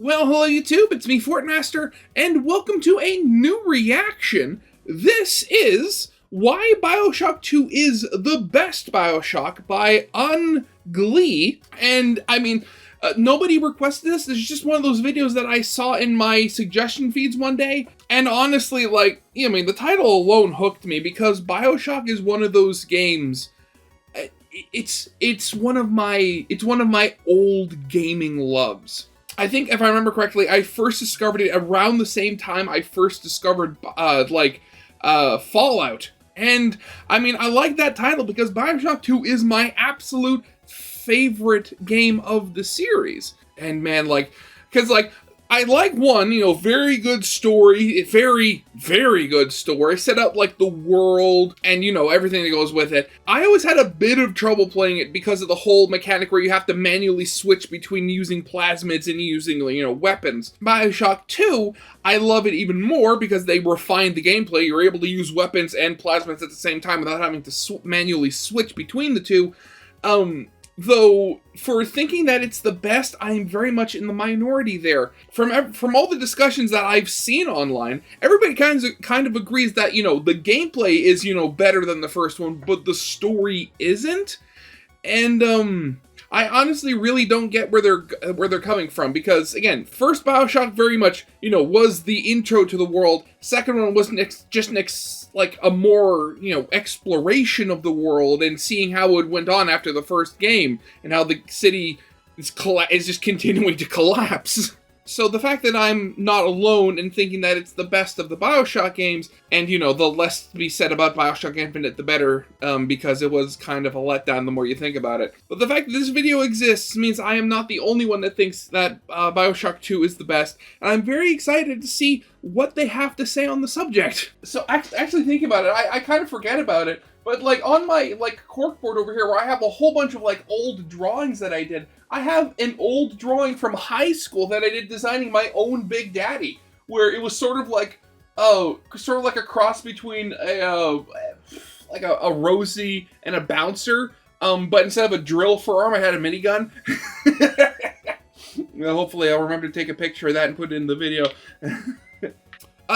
Well, hello YouTube, it's me, Fortmaster, and welcome to a new reaction. This is Why Bioshock 2 is the Best Bioshock by Unglee. And, I mean, nobody requested this. This is just one of those videos that I saw in my suggestion feeds one day. And honestly, the title alone hooked me because Bioshock is one of those games. It's one of my old gaming loves. I think, if I remember correctly, I first discovered it around the same time I first discovered, Fallout. And, I mean, I like that title because Bioshock 2 is my absolute favorite game of the series. And, man, I like one, very good story, very, very good story, set up, the world, and, everything that goes with it. I always had a bit of trouble playing it because of the whole mechanic where you have to manually switch between using plasmids and using, weapons. Bioshock 2, I love it even more because they refined the gameplay. You're able to use weapons and plasmids at the same time without having to manually switch between the two. Though, for thinking that it's the best, I am very much in the minority there. From all the discussions that I've seen online, everybody kind of agrees that, the gameplay is, better than the first one, but the story isn't. And, I honestly really don't get where they're coming from, because, again, first Bioshock very much, was the intro to the world. Second one was a more, exploration of the world and seeing how it went on after the first game and how the city is just continuing to collapse. So the fact that I'm not alone in thinking that it's the best of the Bioshock games, and, the less to be said about Bioshock Infinite, the better, because it was kind of a letdown the more you think about it. But the fact that this video exists means I am not the only one that thinks that Bioshock 2 is the best, and I'm very excited to see what they have to say on the subject. So actually thinking about it, I kind of forget about it, but on my corkboard over here where I have a whole bunch of old drawings that I did, I have an old drawing from high school that I did designing my own Big Daddy, where it was sort of like a cross between a Rosie and a bouncer, but instead of a drill for arm, I had a minigun. Hopefully I'll remember to take a picture of that and put it in the video.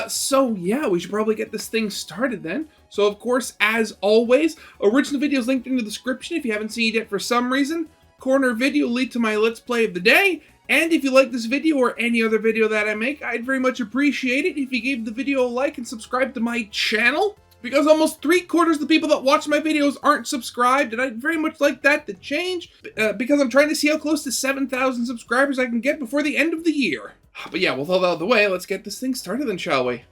So yeah, we should probably get this thing started then. So of course, as always, original video is linked in the description if you haven't seen it yet for some reason. Corner video will lead to my Let's Play of the day. And if you like this video or any other video that I make, I'd very much appreciate it if you gave the video a like and subscribe to my channel, because almost 3/4 of the people that watch my videos aren't subscribed, and I'd very much like that to change, because I'm trying to see how close to 7,000 subscribers I can get before the end of the year. But yeah, with all that out of the way, let's get this thing started then, shall we?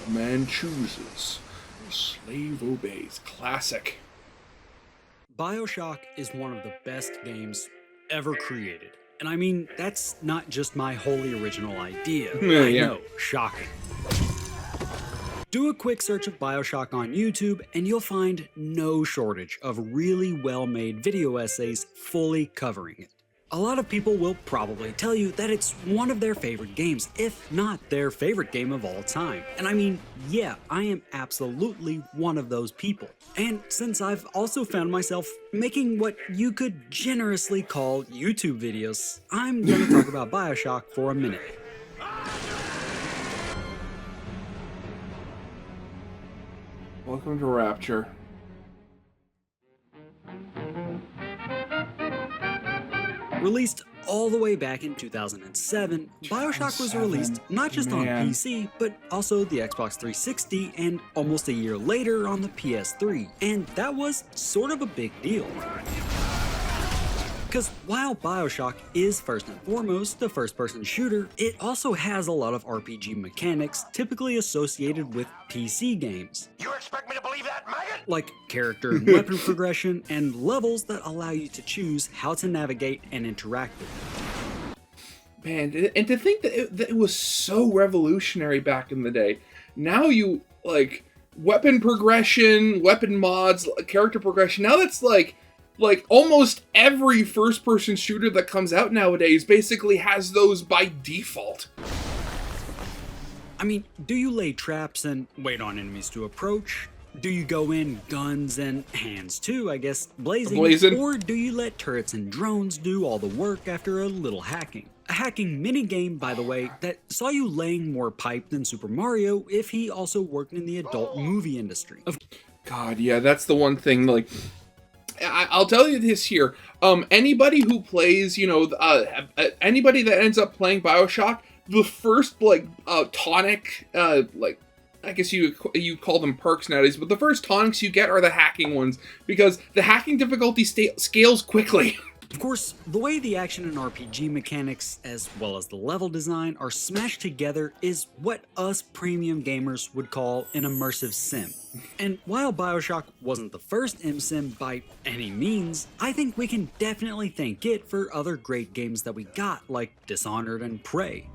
A man chooses, a slave obeys. Classic. Bioshock is one of the best games ever created. And I mean, that's not just my wholly original idea. I know, shocking. Do a quick search of Bioshock on YouTube and you'll find no shortage of really well-made video essays fully covering it. A lot of people will probably tell you that it's one of their favorite games, if not their favorite game of all time. And I mean, yeah, I am absolutely one of those people. And since I've also found myself making what you could generously call YouTube videos, I'm gonna talk about Bioshock for a minute. Welcome to Rapture. Released all the way back in 2007, Bioshock was released not just on PC, but also the Xbox 360 and almost a year later on the PS3. And that was sort of a big deal. Because while Bioshock is first and foremost a first-person shooter, it also has a lot of RPG mechanics typically associated with PC games. You expect me to believe that, maggot? Like character and weapon progression, and levels that allow you to choose how to navigate and interact with them. Man, and to think that it was so revolutionary back in the day. Now you, weapon progression, weapon mods, character progression, now that's almost every first-person shooter that comes out nowadays basically has those by default. I mean, do you lay traps and wait on enemies to approach? Do you go in guns and hands too, I guess, Blazing. or do you let turrets and drones do all the work after a little hacking? A hacking minigame, by the way, that saw you laying more pipe than Super Mario if he also worked in the adult movie industry. God, yeah, that's the one thing, like, I'll tell you this here. Anybody who plays, anybody that ends up playing Bioshock, the first, like, tonic, like, I guess you call them perks nowadays, but the first tonics you get are the hacking ones, because the hacking difficulty scales quickly. Of course, the way the action and RPG mechanics, as well as the level design, are smashed together is what us premium gamers would call an immersive sim. And while Bioshock wasn't the first MSim by any means, I think we can definitely thank it for other great games that we got, like Dishonored and Prey.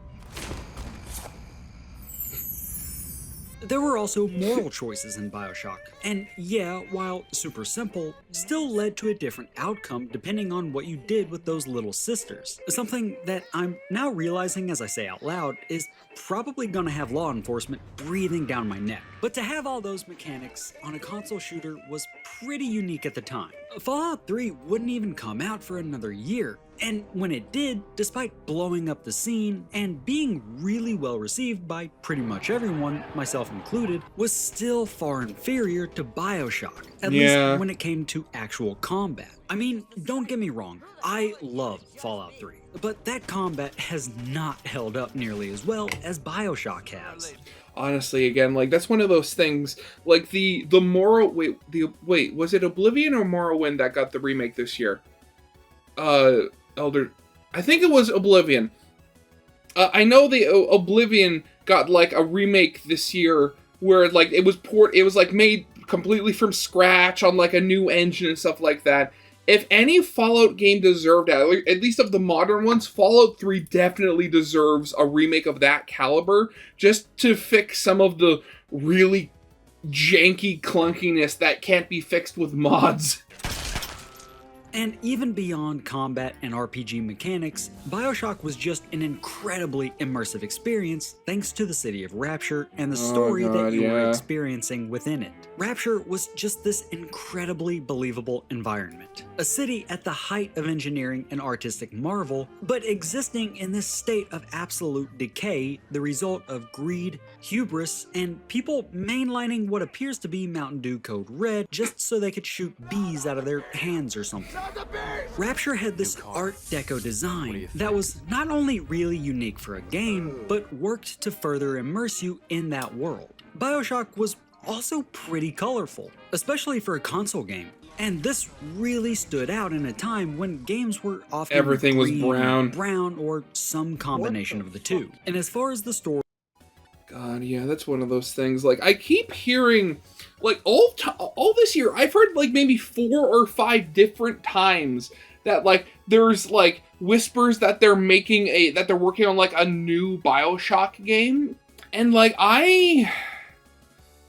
There were also moral choices in Bioshock, and yeah, while super simple, still led to a different outcome depending on what you did with those little sisters. Something that I'm now realizing as I say out loud is probably gonna have law enforcement breathing down my neck. But to have all those mechanics on a console shooter was pretty unique at the time. Fallout 3 wouldn't even come out for another year, and when it did, despite blowing up the scene and being really well received by pretty much everyone, myself included, was still far inferior to Bioshock, at least when it came to actual combat. I mean, don't get me wrong, I love Fallout 3, but that combat has not held up nearly as well as Bioshock has. Honestly, again, like, that's one of those things, like, the wait, was it Oblivion or Morrowind that got the remake this year? I think it was Oblivion. I know the Oblivion got, like, a remake this year where, like, it was like made completely from scratch on, like, a new engine and stuff like that. If any Fallout game deserved that, at least of the modern ones, Fallout 3 definitely deserves a remake of that caliber, just to fix some of the really janky clunkiness that can't be fixed with mods. And even beyond combat and RPG mechanics, Bioshock was just an incredibly immersive experience thanks to the city of Rapture and the story that you were experiencing within it. Rapture was just this incredibly believable environment. A city at the height of engineering and artistic marvel, but existing in this state of absolute decay, the result of greed, hubris, and people mainlining what appears to be Mountain Dew Code Red just so they could shoot bees out of their hands or something. Rapture had this Art Deco design that was not only really unique for a game, but worked to further immerse you in that world. Bioshock was also pretty colorful, especially for a console game. And this really stood out in a time when games were often everything green, was brown, or some combination of the two. And as far as the story, God, yeah, that's one of those things. Like, I keep hearing, like, all this year, I've heard, like, maybe 4 or 5 different times that, like, there's, like, whispers that they're working on, like, a new Bioshock game. And, like, I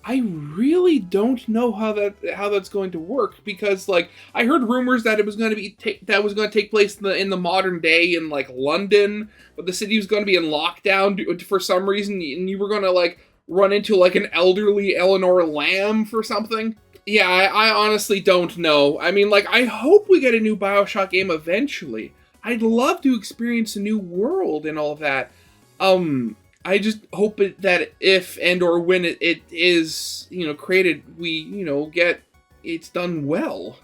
really don't know how that's going to work, because, like, I heard rumors that it was going to take place in the modern day in, like, London, but the city was going to be in lockdown for some reason, and you were going to, like, run into, like, an elderly Eleanor Lamb for something. Yeah, I honestly don't know. I mean, like, I hope we get a new Bioshock game eventually. I'd love to experience a new world and all of that. I just hope that if and or when it is, created, we, get it's done well.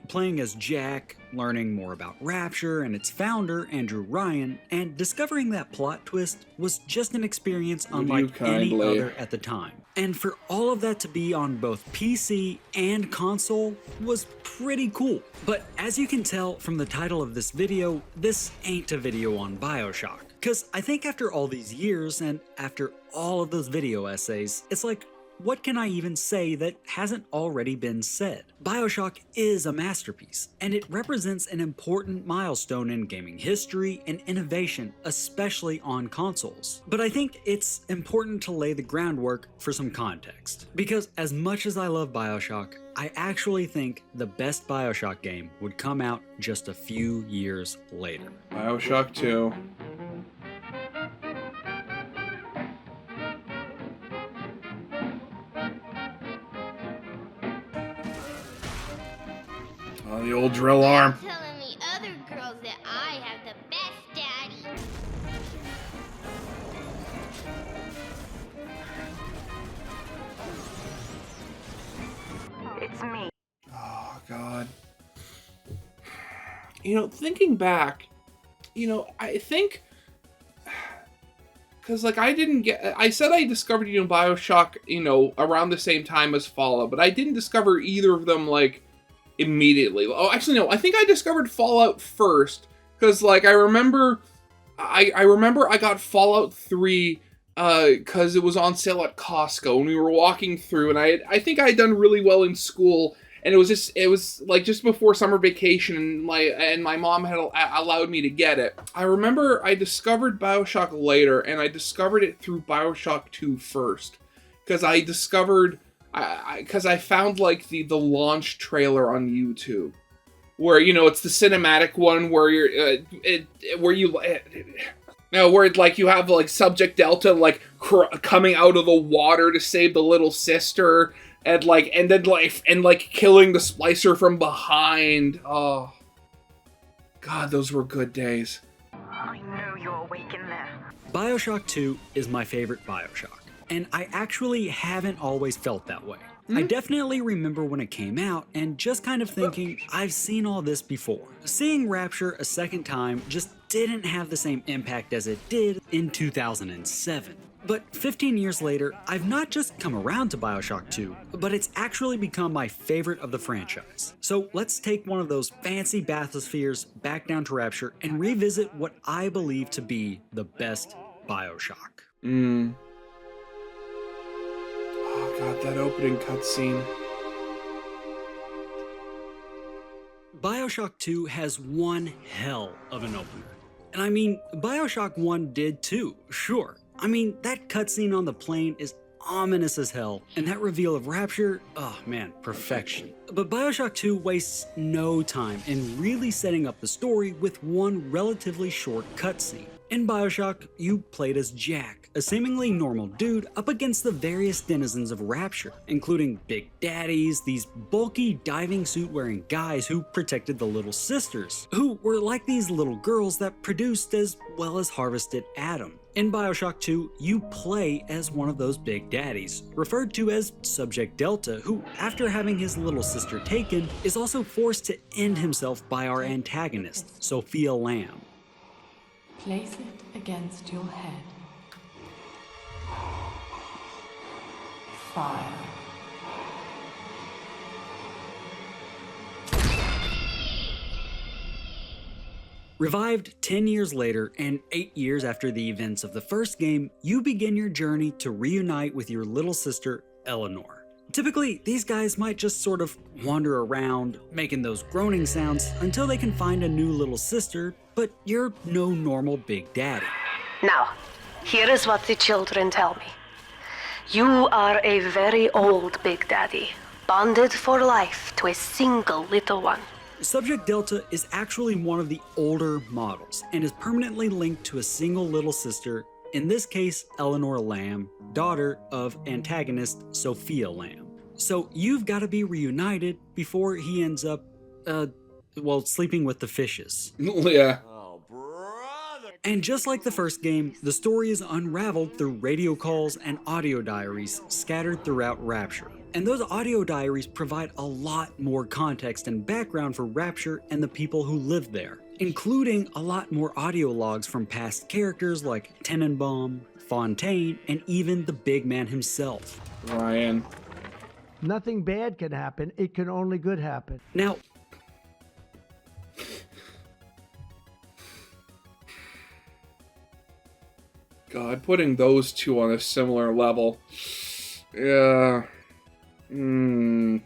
Playing as Jack, learning more about Rapture and its founder, Andrew Ryan, and discovering that plot twist was just an experience unlike any other at the time. And for all of that to be on both PC and console was pretty cool. But as you can tell from the title of this video, this ain't a video on Bioshock. Because I think after all these years and after all of those video essays, it's like, what can I even say that hasn't already been said? Bioshock is a masterpiece, and it represents an important milestone in gaming history and innovation, especially on consoles. But I think it's important to lay the groundwork for some context. Because as much as I love Bioshock, I actually think the best Bioshock game would come out just a few years later. Bioshock 2. old drill arm. Telling the other girls that I have the best daddy. It's me. Oh, God. You know, thinking back, you know, I think... Because, like, I said I discovered, you know, Bioshock, you know, around the same time as Fallout, but I didn't discover either of them, like, immediately. Oh, actually, no, I think I discovered Fallout first, because, like, I remember I got Fallout 3, because it was on sale at Costco, and we were walking through, and I think I had done really well in school, and it was like just before summer vacation, and my mom had allowed me to get it. I remember I discovered Bioshock later, and I discovered it through Bioshock 2 first, because I found like the launch trailer on YouTube, where, you know, it's the cinematic one where where like you have like Subject Delta like coming out of the water to save the little sister. And then killing the splicer from behind. Oh, God, those were good days. I know you're awake in there. Bioshock 2 is my favorite Bioshock, and I actually haven't always felt that way. I definitely remember when it came out and just kind of thinking, I've seen all this before. Seeing Rapture a second time just didn't have the same impact as it did in 2007. But 15 years later, I've not just come around to Bioshock 2, but it's actually become my favorite of the franchise. So let's take one of those fancy bathyspheres back down to Rapture and revisit what I believe to be the best Bioshock. Oh, God, that opening cutscene. Bioshock 2 has one hell of an opener. And I mean, Bioshock 1 did too, sure. I mean, that cutscene on the plane is ominous as hell, and that reveal of Rapture, oh man, perfection. But Bioshock 2 wastes no time in really setting up the story with one relatively short cutscene. In Bioshock, you played as Jack, a seemingly normal dude up against the various denizens of Rapture, including Big Daddies, these bulky diving suit wearing guys who protected the little sisters, who were like these little girls that produced as well as harvested Adam. In Bioshock 2, you play as one of those Big Daddies, referred to as Subject Delta, who, after having his little sister taken, is also forced to end himself by our antagonist, Sophia Lamb. Place it against your head. Fire. Revived 10 years later and 8 years after the events of the first game, you begin your journey to reunite with your little sister, Eleanor. Typically, these guys might just sort of wander around, making those groaning sounds until they can find a new little sister, but you're no normal Big Daddy. Now, here is what the children tell me. You are a very old Big Daddy, bonded for life to a single little one. Subject Delta is actually one of the older models and is permanently linked to a single little sister, in this case Eleanor Lamb, daughter of antagonist Sophia Lamb. So you've got to be reunited before he ends up, sleeping with the fishes. Yeah. And just like the first game, the story is unraveled through radio calls and audio diaries scattered throughout Rapture. And those audio diaries provide a lot more context and background for Rapture and the people who live there, including a lot more audio logs from past characters like Tenenbaum, Fontaine, and even the big man himself. Ryan. Nothing bad can happen, it can only good happen. Now, God, putting those two on a similar level. Yeah. I mean,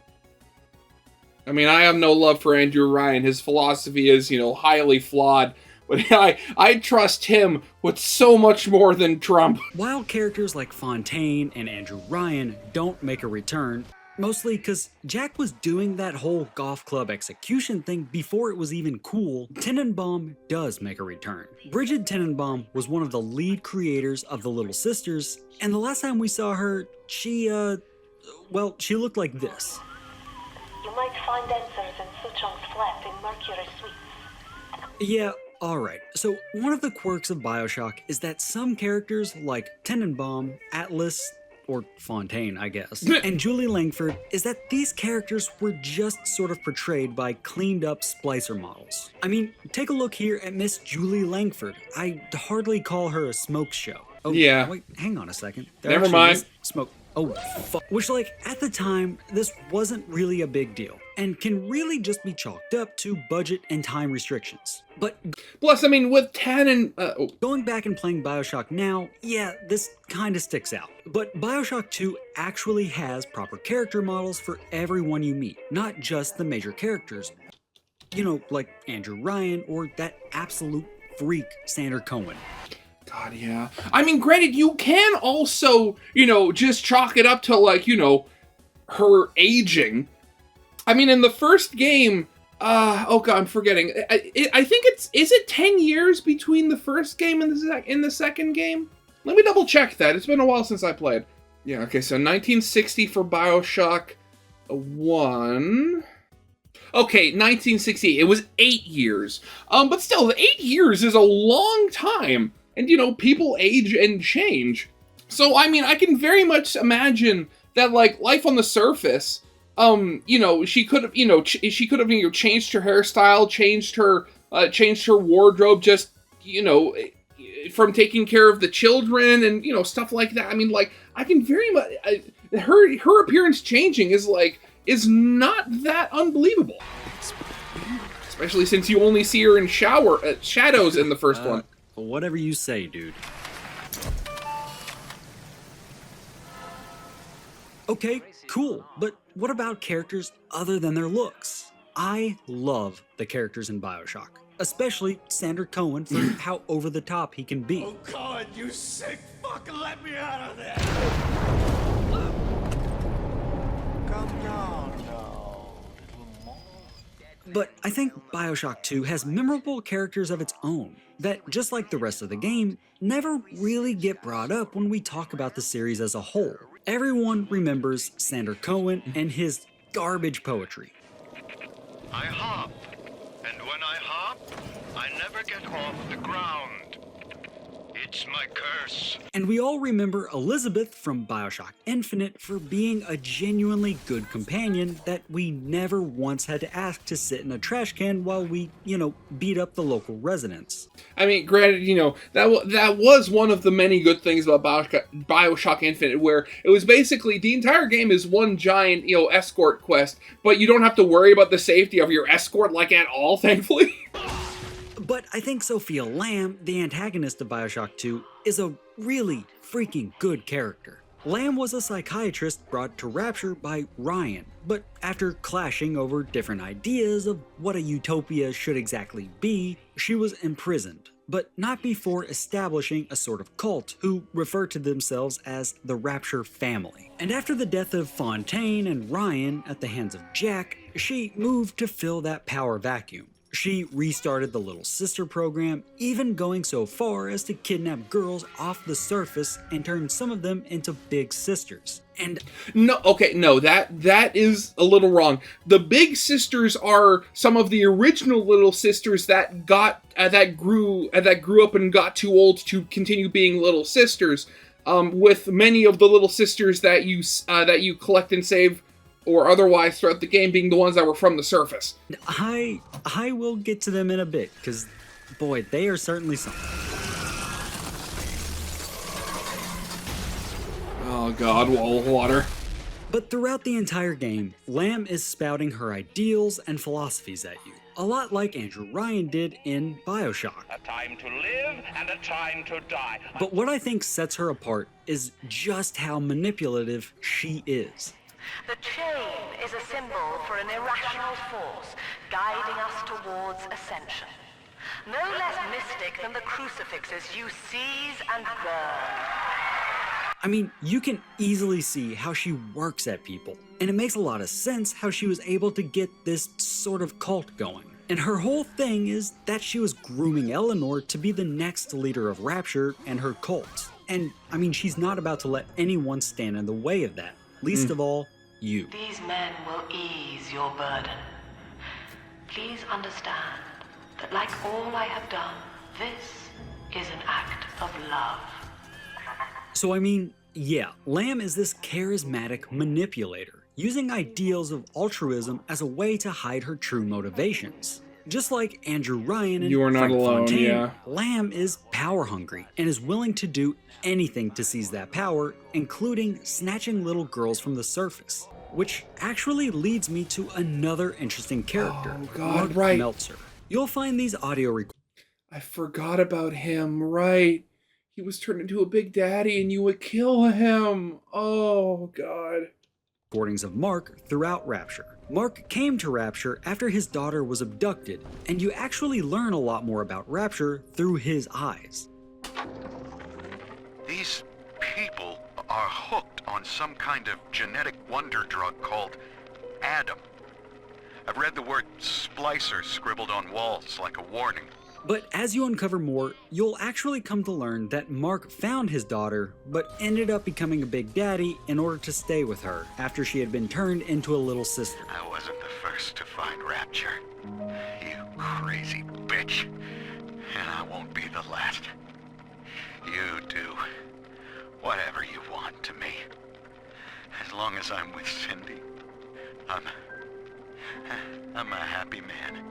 I have no love for Andrew Ryan. His philosophy is, highly flawed. But I trust him with so much more than Trump. While characters like Fontaine and Andrew Ryan don't make a return, mostly because Jack was doing that whole golf club execution thing before it was even cool, Tenenbaum does make a return. Bridget Tenenbaum was one of the lead creators of the Little Sisters, and the last time we saw her, she looked like this. You might find answers in Suchong's slept in Mercury Suites. Yeah, alright. So, one of the quirks of Bioshock is that some characters like Tenenbaum, Atlas, or Fontaine, I guess, and Julie Langford is that these characters were just sort of portrayed by cleaned up splicer models. I mean, take a look here at Miss Julie Langford. I'd hardly call her a smoke show. Oh, Yeah. wait, hang on a second. Never mind. Smoke. Oh, fuck. Which, like, at the time, this wasn't really a big deal, and can really just be chalked up to budget and time restrictions. But Plus, I mean, with Tannen, going back and playing Bioshock now, yeah, this kinda sticks out. But Bioshock 2 actually has proper character models for everyone you meet, not just the major characters. You know, like Andrew Ryan or that absolute freak Sander Cohen. God, yeah. I mean, granted, you can also, just chalk it up to, like, her aging. I mean, in the first game, oh god, I'm forgetting. I think is it 10 years between the first game and the second game? Let me double check that. It's been a while since I played. Yeah, okay, so 1960 for Bioshock 1. Okay, 1968. It was 8 years. But still, 8 years is a long time. And, people age and change. So, I mean, I can very much imagine that, like, life on the surface, she could have, changed her hairstyle, changed her wardrobe, just, from taking care of the children and, stuff like that. I mean, like, I can very much, her appearance changing is not that unbelievable. Especially since you only see her in shadows in the first one. Whatever you say, dude. Okay, cool, but what about characters other than their looks? I love the characters in Bioshock, especially Sander Cohen for how over the top he can be. Oh God, you sick fuck, let me out of there! Come down now, little more. But I think Bioshock 2 has memorable characters of its own that, just like the rest of the game, never really get brought up when we talk about the series as a whole. Everyone remembers Sander Cohen and his garbage poetry. I hop, and when I hop, I never get off the ground. It's my curse. And we all remember Elizabeth from Bioshock Infinite for being a genuinely good companion that we never once had to ask to sit in a trash can while we, beat up the local residents. I mean, granted, that was one of the many good things about Bioshock Infinite, where it was basically the entire game is one giant, escort quest, but you don't have to worry about the safety of your escort, like, at all, thankfully. But I think Sophia Lamb, the antagonist of Bioshock 2, is a really freaking good character. Lamb was a psychiatrist brought to Rapture by Ryan, but after clashing over different ideas of what a utopia should exactly be, she was imprisoned, but not before establishing a sort of cult who refer to themselves as the Rapture family. And after the death of Fontaine and Ryan at the hands of Jack, she moved to fill that power vacuum. She restarted the Little Sister program, even going so far as to kidnap girls off the surface and turn some of them into big sisters. And no, that is a little wrong. The big sisters are some of the original little sisters that grew up and got too old to continue being little sisters. With many of the little sisters that you collect and save or otherwise throughout the game being the ones that were from the surface. I will get to them in a bit, because, boy, they are certainly something. Oh god, wall of water. But throughout the entire game, Lamb is spouting her ideals and philosophies at you, a lot like Andrew Ryan did in Bioshock. A time to live and a time to die. But what I think sets her apart is just how manipulative she is. The chain is a symbol for an irrational force guiding us towards ascension. No less mystic than the crucifixes you seize and burn. I mean, you can easily see how she works at people, and it makes a lot of sense how she was able to get this sort of cult going. And her whole thing is that she was grooming Eleanor to be the next leader of Rapture and her cult. And, I mean, she's not about to let anyone stand in the way of that, least of all, you. These men will ease your burden. please understand that like all I have done, this is an act of love. So I mean, yeah, Lamb is this charismatic manipulator, using ideals of altruism as a way to hide her true motivations. Just like Andrew Ryan and You are not Frank alone, Fontaine, yeah. Lamb is power hungry and is willing to do anything to seize that power, including snatching little girls from the surface. Which actually leads me to another interesting character, Oh, God, Mark right. Meltzer. You'll find these audio I forgot about him, right. He was turned into a big daddy and you would kill him. Oh, God. recordings of Mark throughout Rapture. Mark came to Rapture after his daughter was abducted, and you actually learn a lot more about Rapture through his eyes. These people are hooked on some kind of genetic wonder drug called Adam. I've read the word splicer scribbled on walls like a warning. But as you uncover more, you'll actually come to learn that Mark found his daughter, but ended up becoming a big daddy in order to stay with her after she had been turned into a little sister. I wasn't the first to find Rapture, you crazy bitch. And I won't be the last. You do whatever you want to me. As long as I'm with Cindy, I'm a happy man.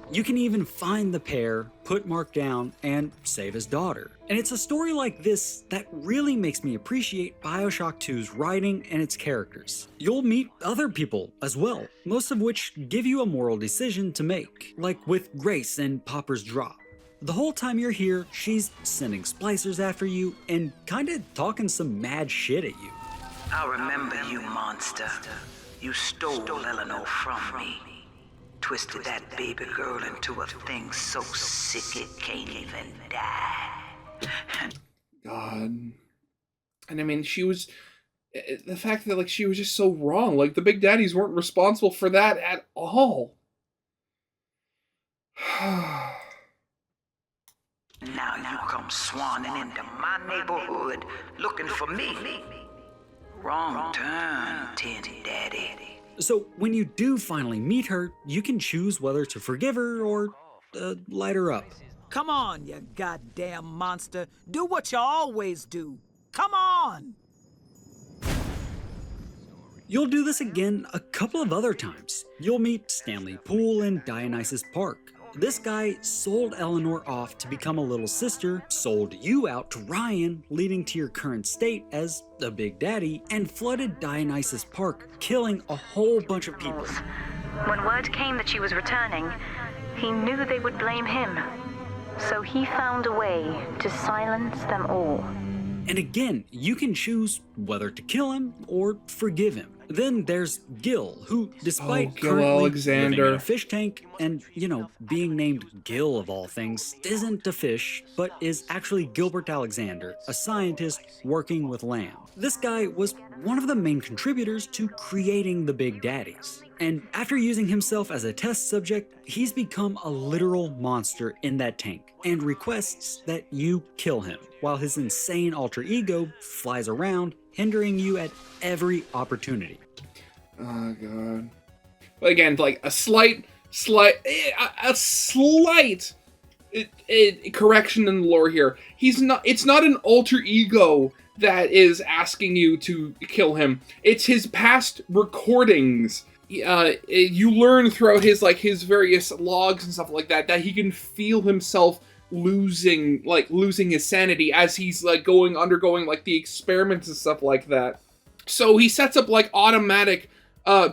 You can even find the pair, put Mark down, and save his daughter. And it's a story like this that really makes me appreciate Bioshock 2's writing and its characters. You'll meet other people as well, most of which give you a moral decision to make, like with Grace in Popper's Drop. The whole time you're here, she's sending splicers after you and kinda talking some mad shit at you. I remember you, monster. You stole Eleanor from me. Twisted that baby girl into a thing so sick it can't even die. God. And I mean, she was... The fact that, like, she was just so wrong. Like, the Big Daddies weren't responsible for that at all. Now you come swanning into my neighborhood looking for me. Wrong turn, Tin Daddy. So when you do finally meet her, you can choose whether to forgive her or light her up. Come on, you goddamn monster. Do what you always do. Come on! You'll do this again a couple of other times. You'll meet Stanley Poole in Dionysus Park. This guy sold Eleanor off to become a little sister, sold you out to Ryan, leading to your current state as a big daddy, and flooded Dionysus Park, killing a whole bunch of people. When word came that she was returning, he knew they would blame him. So he found a way to silence them all. And again, you can choose whether to kill him or forgive him. Then there's Gil, who, despite Gil currently Alexander. living in a fish tank and, being named Gil of all things, isn't a fish, but is actually Gilbert Alexander, a scientist working with Lamb. This guy was one of the main contributors to creating the Big Daddies. And after using himself as a test subject, he's become a literal monster in that tank and requests that you kill him, while his insane alter ego flies around, hindering you at every opportunity. Oh, God. But again, like, a slight correction in the lore here. It's not an alter ego that is asking you to kill him. It's his past recordings. You learn throughout his various logs and stuff like that he can feel himself losing his sanity as he's undergoing the experiments and stuff like that. So he sets up automatic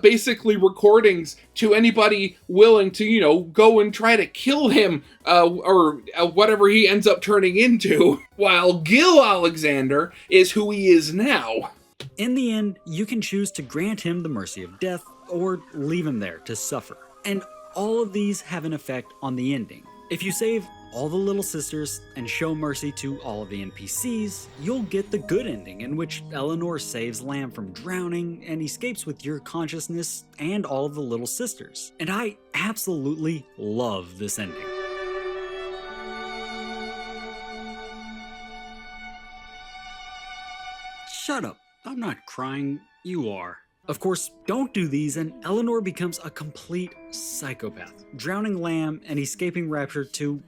basically recordings to anybody willing to go and try to kill him or whatever he ends up turning into, while Gil Alexander is who he is now. In the end, you can choose to grant him the mercy of death or leave him there to suffer. And all of these have an effect on the ending. If you save all the little sisters and show mercy to all of the NPCs, you'll get the good ending in which Eleanor saves Lamb from drowning and escapes with your consciousness and all of the little sisters. And I absolutely love this ending. Shut up. I'm not crying. You are. Of course, don't do these and Eleanor becomes a complete psychopath, drowning Lamb and escaping Rapture to,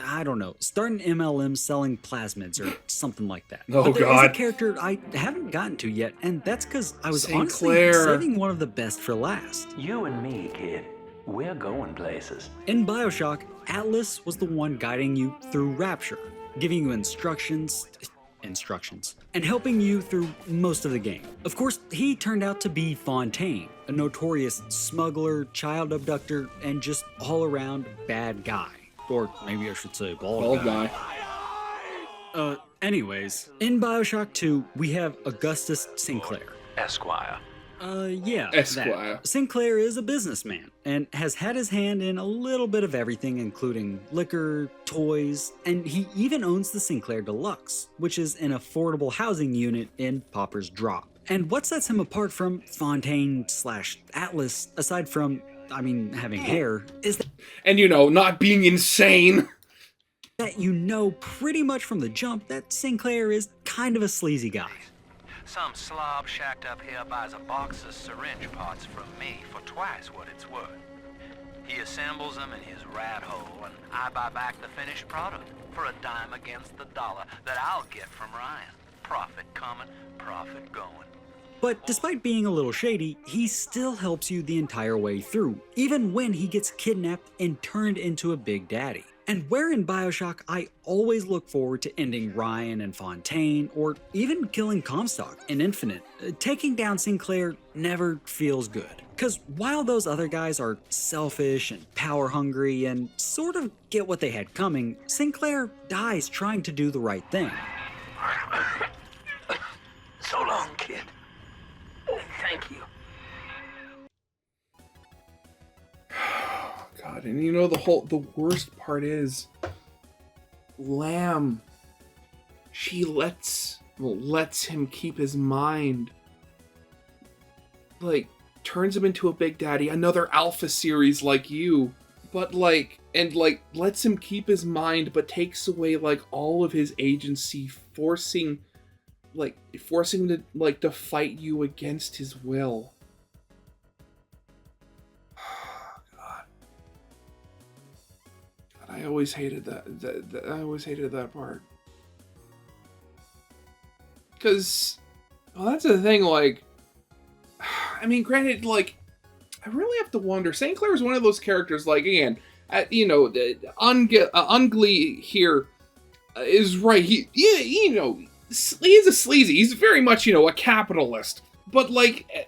I don't know, start an MLM selling plasmids or something like that. Oh, but there God. is a character I haven't gotten to yet, and that's because I was St. honestly Clair. saving one of the best for last. You and me, kid. We're going places. In Bioshock, Atlas was the one guiding you through Rapture, giving you instructions, and helping you through most of the game. Of course, he turned out to be Fontaine, a notorious smuggler, child abductor, and just all-around bad guy. Or maybe I should say bald guy. Anyways, in Bioshock 2, we have Augustus Sinclair. Esquire. Yeah, Esquire. that. Sinclair is a businessman and has had his hand in a little bit of everything, including liquor, toys, and he even owns the Sinclair Deluxe, which is an affordable housing unit in Pauper's Drop. And what sets him apart from Fontaine/Atlas, aside from, having hair, is that... And, not being insane. That you know pretty much from the jump that Sinclair is kind of a sleazy guy. Some slob shacked up here buys a box of syringe parts from me for twice what it's worth. He assembles them in his rat hole, and I buy back the finished product for a dime against the dollar that I'll get from Ryan. Profit coming, profit going. But despite being a little shady, he still helps you the entire way through, even when he gets kidnapped and turned into a big daddy. And where in Bioshock I always look forward to ending Ryan and Fontaine, or even killing Comstock in Infinite, taking down Sinclair never feels good. Cause while those other guys are selfish and power hungry and sort of get what they had coming, Sinclair dies trying to do the right thing. So long, kid. Thank you. God, and the worst part is Lamb. She lets him keep his mind. Like, turns him into a big daddy, another alpha series like you. But lets him keep his mind, but takes away all of his agency, forcing him to fight you against his will. I always hated that. I always hated that part. Because, that's the thing. Granted, I really have to wonder. St. Clair is one of those characters. Again, Ungly here is right. He is a sleazy. He's very much a capitalist. But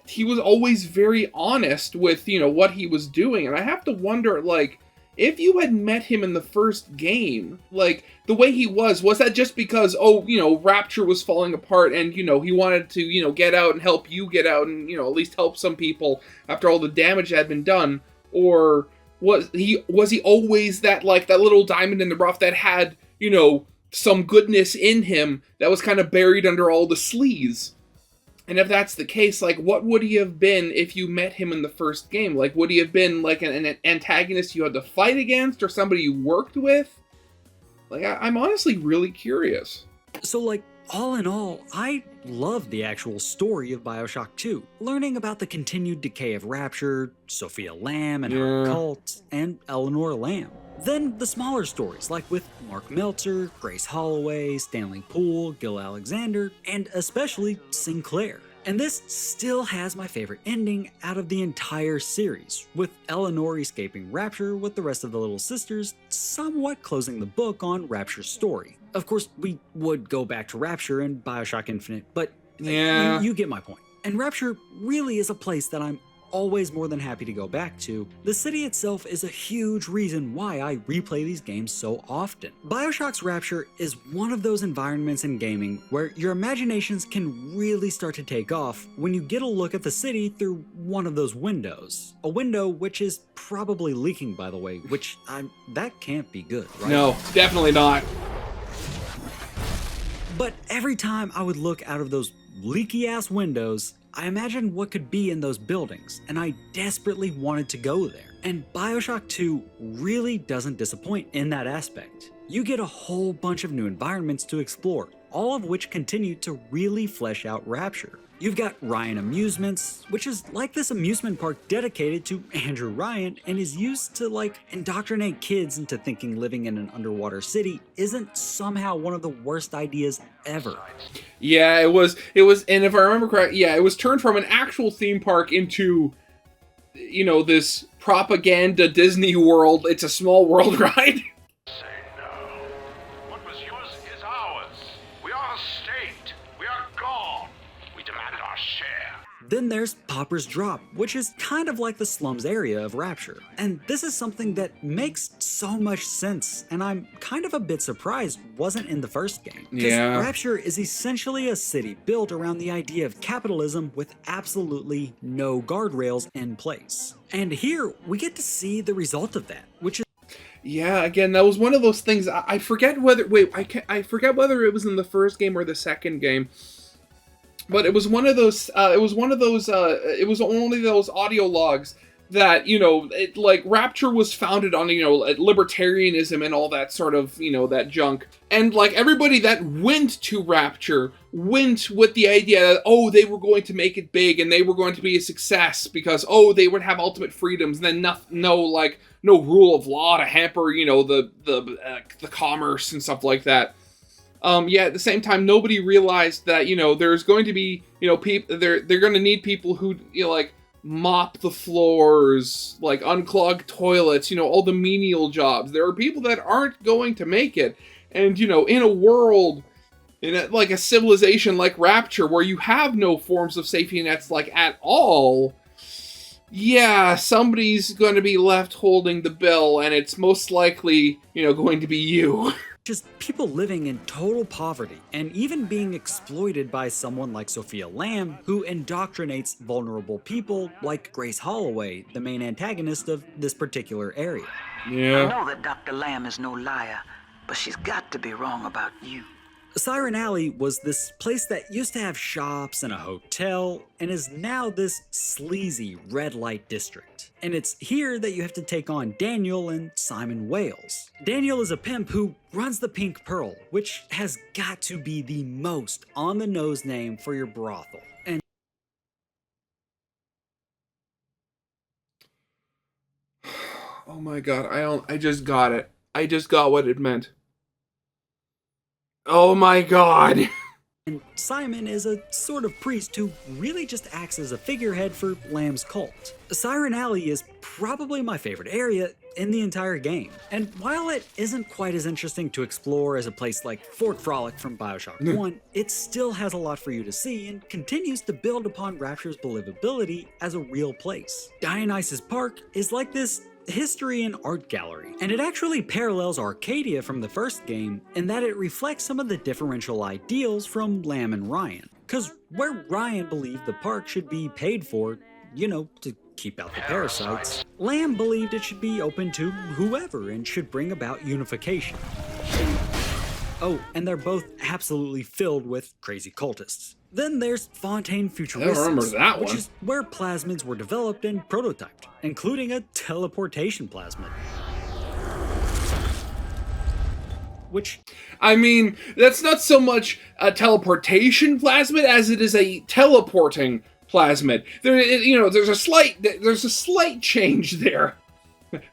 he was always very honest with what he was doing, and I have to wonder if you had met him in the first game, the way he was that just because, Rapture was falling apart and, he wanted to, get out and help you get out and, at least help some people after all the damage had been done? Or was he always that little diamond in the rough that had, some goodness in him that was kind of buried under all the sleaze? And if that's the case, what would he have been if you met him in the first game? Would he have been, an antagonist you had to fight against, or somebody you worked with? I'm honestly really curious. So, all in all, I love the actual story of Bioshock 2. Learning about the continued decay of Rapture, Sophia Lamb and her cult, and Eleanor Lamb. Then the smaller stories, with Mark Meltzer, Grace Holloway, Stanley Poole, Gil Alexander, and especially Sinclair. And this still has my favorite ending out of the entire series, with Eleanor escaping Rapture with the rest of the little sisters, somewhat closing the book on Rapture's story. Of course, we would go back to Rapture in Bioshock Infinite, but you get my point. And Rapture really is a place that I'm always more than happy to go back to. The city itself is a huge reason why I replay these games so often. Bioshock's Rapture is one of those environments in gaming where your imaginations can really start to take off when you get a look at the city through one of those windows. A window which is probably leaking, by the way, which that can't be good, right? No, definitely not. But every time I would look out of those leaky ass windows, I imagined what could be in those buildings, and I desperately wanted to go there. And Bioshock 2 really doesn't disappoint in that aspect. You get a whole bunch of new environments to explore, all of which continue to really flesh out Rapture. You've got Ryan Amusements, which is like this amusement park dedicated to Andrew Ryan and is used to like indoctrinate kids into thinking living in an underwater city isn't somehow one of the worst ideas ever. Yeah, it was, and if I remember correctly, yeah, it was turned from an actual theme park into, you know, this propaganda Disney World, it's a small world ride. Say no. What was yours is ours. We are a state. We are gone. We demand our share. Then there's Pauper's Drop, which is kind of like the slums area of Rapture. And this is something that makes so much sense, and I'm kind of a bit surprised wasn't in the first game. Because Rapture is essentially a city built around the idea of capitalism with absolutely no guardrails in place. And here, we get to see the result of that, which is yeah, again, that was one of those things. I forget whether I forget whether it was in the first game or the second game, but it was one of those. It was only those audio logs that, you know, it, like, Rapture was founded on, you know, libertarianism and all that sort of, you know, that junk. And like everybody that went to Rapture went with the idea that, oh, they were going to make it big and they were going to be a success because, oh, they would have ultimate freedoms and then no rule of law to hamper, you know, the commerce and stuff like that. Yeah, at the same time, nobody realized that, you know, there's going to be, you know, they're going to need people who, you know, like, mop the floors, like unclog toilets, you know, all the menial jobs. There are people that aren't going to make it. And, you know, in a world, like a civilization like Rapture, where you have no forms of safety nets, like, at all, yeah, somebody's going to be left holding the bill, and it's most likely, you know, going to be you. Just people living in total poverty and even being exploited by someone like Sophia Lamb, who indoctrinates vulnerable people like Grace Holloway, the main antagonist of this particular area. I know that Dr. Lamb is no liar, but she's got to be wrong about you. Siren Alley was this place that used to have shops and a hotel and is now this sleazy red light district. And it's here that you have to take on Daniel and Simon Wales. Daniel is a pimp who runs the Pink Pearl, which has got to be the most on-the-nose name for your brothel. And oh my god, I just got it. I just got what it meant. Oh my god! And Simon is a sort of priest who really just acts as a figurehead for Lamb's cult. Siren Alley is probably my favorite area in the entire game. And while it isn't quite as interesting to explore as a place like Fort Frolic from Bioshock 1, it still has a lot for you to see and continues to build upon Rapture's believability as a real place. Dionysus Park is like this history and art gallery, and it actually parallels Arcadia from the first game in that it reflects some of the differential ideals from Lamb and Ryan. Cause where Ryan believed the park should be paid for, you know, to keep out the parasites, Lamb believed it should be open to whoever and should bring about unification. Oh, and they're both absolutely filled with crazy cultists. Then there's Fontaine Futuristics, which is where plasmids were developed and prototyped, including a teleportation plasmid. Which, I mean, that's not so much a teleportation plasmid as it is a teleporting plasmid. There, you know, there's a slight change there.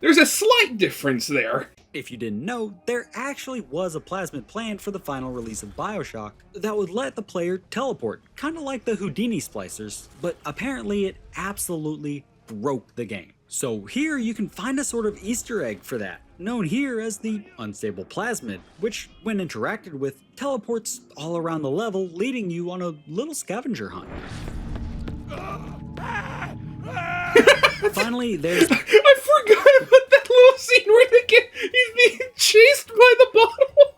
There's a slight difference there. If you didn't know, there actually was a plasmid planned for the final release of Bioshock that would let the player teleport, kind of like the Houdini splicers, but apparently it absolutely broke the game. So here you can find a sort of Easter egg for that, known here as the unstable plasmid, which when interacted with, teleports all around the level, leading you on a little scavenger hunt. Finally, there's... I forgot about that little scene where he's being chased by the bottle.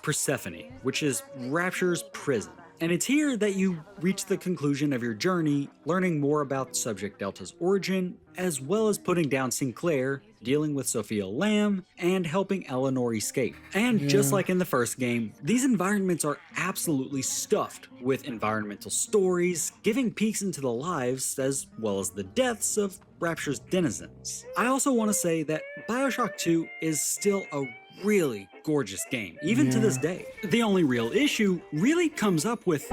Persephone, which is Rapture's prison. And it's here that you reach the conclusion of your journey, learning more about Subject Delta's origin, as well as putting down Sinclair, dealing with Sophia Lamb, and helping Eleanor escape. And just like in the first game, these environments are absolutely stuffed with environmental stories, giving peeks into the lives as well as the deaths of Rapture's denizens. I also want to say that Bioshock 2 is still a really gorgeous game, even to this day. The only real issue really comes up with...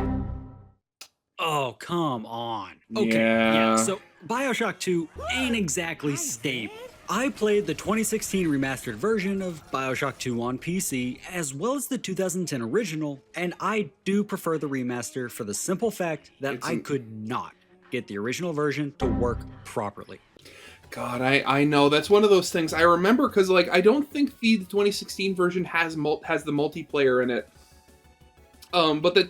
Oh, come on. Okay, yeah, so Bioshock 2 ain't exactly stable. I played the 2016 remastered version of Bioshock 2 on PC, as well as the 2010 original, and I do prefer the remaster for the simple fact that I could not get the original version to work properly. God, I know. That's one of those things. I remember because, like, I don't think the 2016 version has the multiplayer in it. But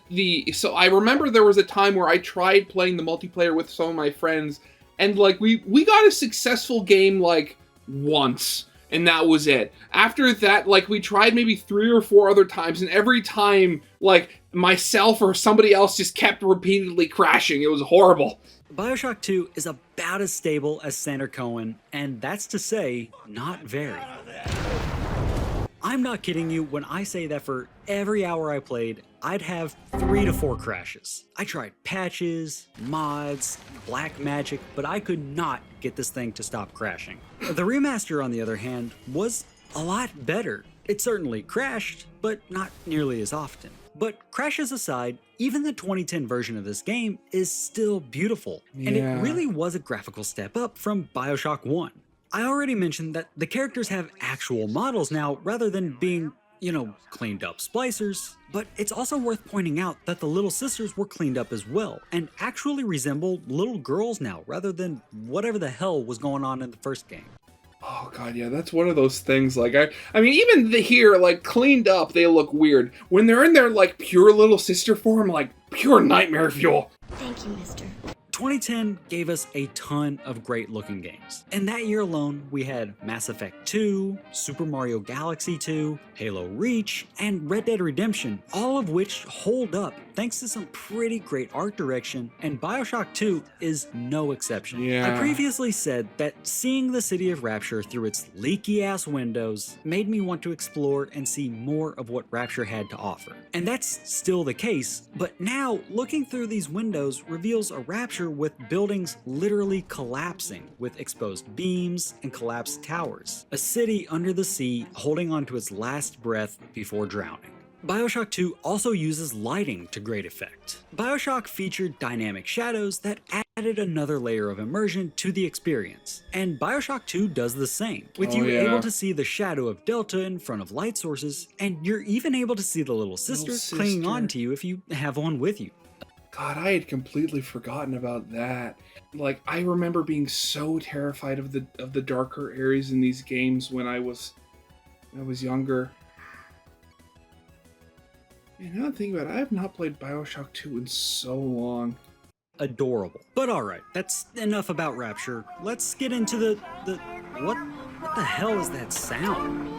so I remember there was a time where I tried playing the multiplayer with some of my friends, and like we got a successful game like once, and that was it. After that, like we tried maybe 3 or 4 other times, and every time like myself or somebody else just kept repeatedly crashing. It was horrible. Bioshock 2 is about as stable as Sander Cohen, and that's to say, not very. I'm not kidding you when I say that for every hour I played, I'd have 3 to 4 crashes. I tried patches, mods, black magic, but I could not get this thing to stop crashing. The remaster, on the other hand, was a lot better. It certainly crashed, but not nearly as often. But crashes aside, even the 2010 version of this game is still beautiful, and it really was a graphical step up from Bioshock 1. I already mentioned that the characters have actual models now rather than being, cleaned up splicers, but it's also worth pointing out that the little sisters were cleaned up as well and actually resemble little girls now rather than whatever the hell was going on in the first game. Oh god, yeah, that's one of those things. Like I mean, even here, like cleaned up, they look weird. When they're in their like pure little sister form, like pure nightmare fuel. Thank you, mister. 2010 gave us a ton of great looking games. And that year alone, we had Mass Effect 2, Super Mario Galaxy 2, Halo Reach, and Red Dead Redemption, all of which hold up thanks to some pretty great art direction, and Bioshock 2 is no exception. I previously said that seeing the City of Rapture through its leaky ass windows made me want to explore and see more of what Rapture had to offer. And that's still the case, but now looking through these windows reveals a Rapture with buildings literally collapsing with exposed beams and collapsed towers. A city under the sea holding on to its last breath before drowning. Bioshock 2 also uses lighting to great effect. Bioshock featured dynamic shadows that added another layer of immersion to the experience, and Bioshock 2 does the same, with you able to see the shadow of Delta in front of light sources, and you're even able to see the little sister clinging on to you if you have one with you. God, I had completely forgotten about that. Like, I remember being so terrified of the darker areas in these games when I was younger. Man, now I'm thinking about it, I have not played Bioshock 2 in so long. Adorable. But alright, that's enough about Rapture. Let's get into the what the hell is that sound?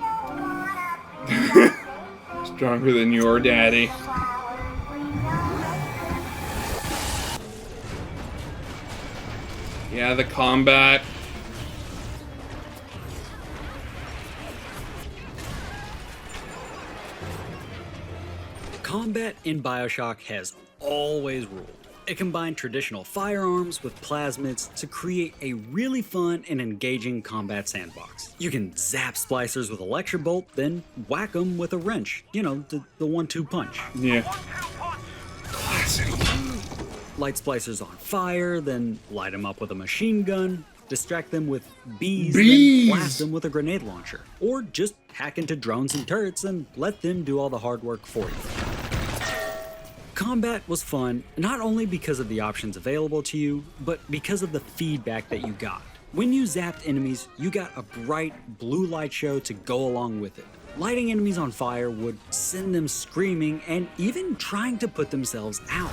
Stronger than your daddy. Yeah, the combat. Combat in Bioshock has always ruled. It combined traditional firearms with plasmids to create a really fun and engaging combat sandbox. You can zap splicers with Electrobolt, then whack them with a wrench. You know, the 1-2 punch. Yeah. Classic. Light splicers on fire, then light them up with a machine gun, distract them with bees, then blast them with a grenade launcher. Or just hack into drones and turrets and let them do all the hard work for you. Combat was fun, not only because of the options available to you, but because of the feedback that you got. When you zapped enemies, you got a bright blue light show to go along with it. Lighting enemies on fire would send them screaming and even trying to put themselves out.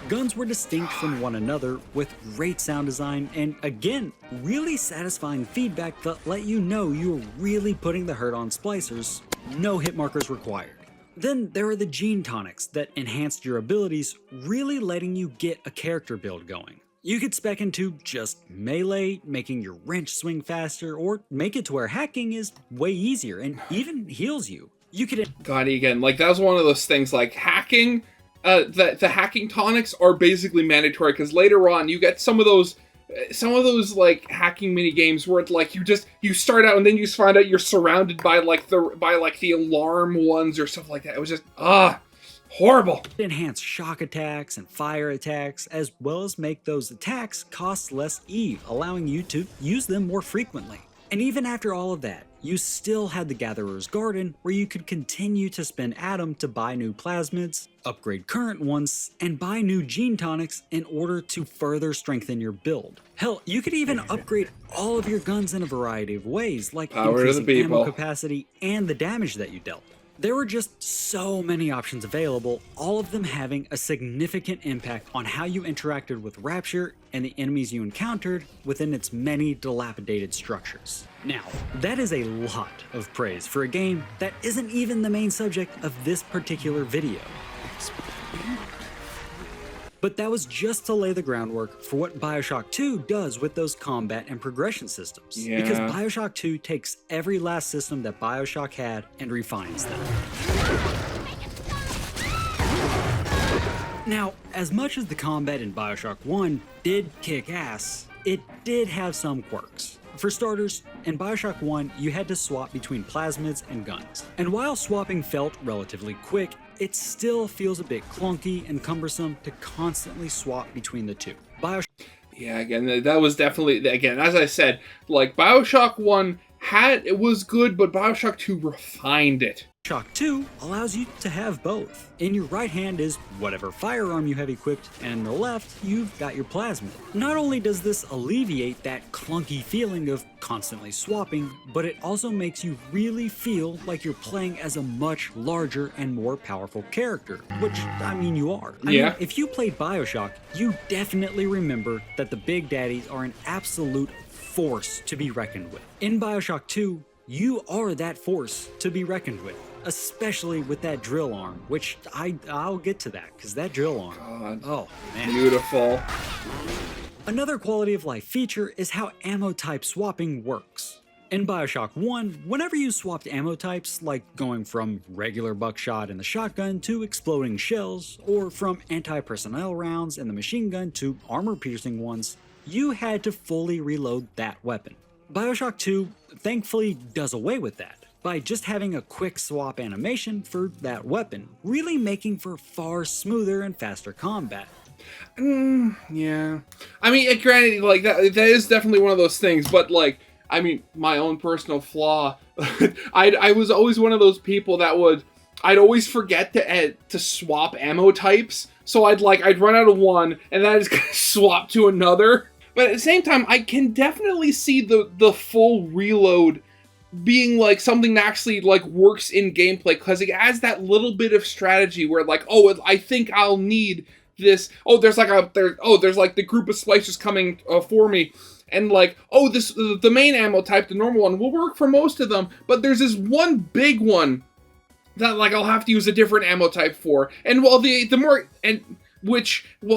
Guns were distinct from one another with great sound design and, again, really satisfying feedback that let you know you were really putting the hurt on splicers. No hit markers required. Then there are the gene tonics that enhanced your abilities, really letting you get a character build going. You could spec into just melee, making your wrench swing faster, or make it to where hacking is way easier and even heals you. You could... God, again, like that was one of those things, like hacking, the hacking tonics are basically mandatory, because later on you get some of those some of those like hacking mini games where it's like you start out and then you just find out you're surrounded by the alarm ones or stuff like that. It was just horrible. Enhance shock attacks and fire attacks, as well as make those attacks cost less Eve, allowing you to use them more frequently. And even after all of that, you still had the Gatherer's Garden, where you could continue to spend Atom to buy new plasmids, upgrade current ones, and buy new gene tonics in order to further strengthen your build. Hell, you could even upgrade all of your guns in a variety of ways, like increasing ammo capacity and the damage that you dealt. There were just so many options available, all of them having a significant impact on how you interacted with Rapture and the enemies you encountered within its many dilapidated structures. Now, that is a lot of praise for a game that isn't even the main subject of this particular video. But that was just to lay the groundwork for what Bioshock 2 does with those combat and progression systems. Yeah. Because Bioshock 2 takes every last system that Bioshock had and refines them. Now, as much as the combat in Bioshock 1 did kick ass, it did have some quirks. For starters, in Bioshock 1, you had to swap between plasmids and guns. And while swapping felt relatively quick, it still feels a bit clunky and cumbersome to constantly swap between the two. Yeah, again, that was definitely, again, as I said, like, Bioshock 1 it was good, but Bioshock 2 refined it. Bioshock 2 allows you to have both. In your right hand is whatever firearm you have equipped, and in the left, you've got your plasmid. Not only does this alleviate that clunky feeling of constantly swapping, but it also makes you really feel like you're playing as a much larger and more powerful character, which, I mean, you are. I mean, if you played Bioshock, you definitely remember that the Big Daddies are an absolute force to be reckoned with. In Bioshock 2, you are that force to be reckoned with, especially with that drill arm, which I'll get to that, because that drill arm, oh man. Beautiful. Another quality of life feature is how ammo type swapping works. In Bioshock 1, whenever you swapped ammo types, like going from regular buckshot in the shotgun to exploding shells, or from anti-personnel rounds in the machine gun to armor-piercing ones, you had to fully reload that weapon. Bioshock 2 thankfully does away with that by just having a quick swap animation for that weapon, really making for far smoother and faster combat. Yeah. I mean, granted, like, that is definitely one of those things, but, like, I mean, my own personal flaw, I was always one of those people that I'd always forget to swap ammo types, so I'd run out of one, and then I'd just swap to another. But at the same time, I can definitely see the full reload being like something that actually like works in gameplay, because it adds that little bit of strategy where like, oh, I think I'll need this. Oh, there's like the group of splicers coming for me, and like, oh, the main ammo type, the normal one, will work for most of them, but there's this one big one that like I'll have to use a different ammo type for, and while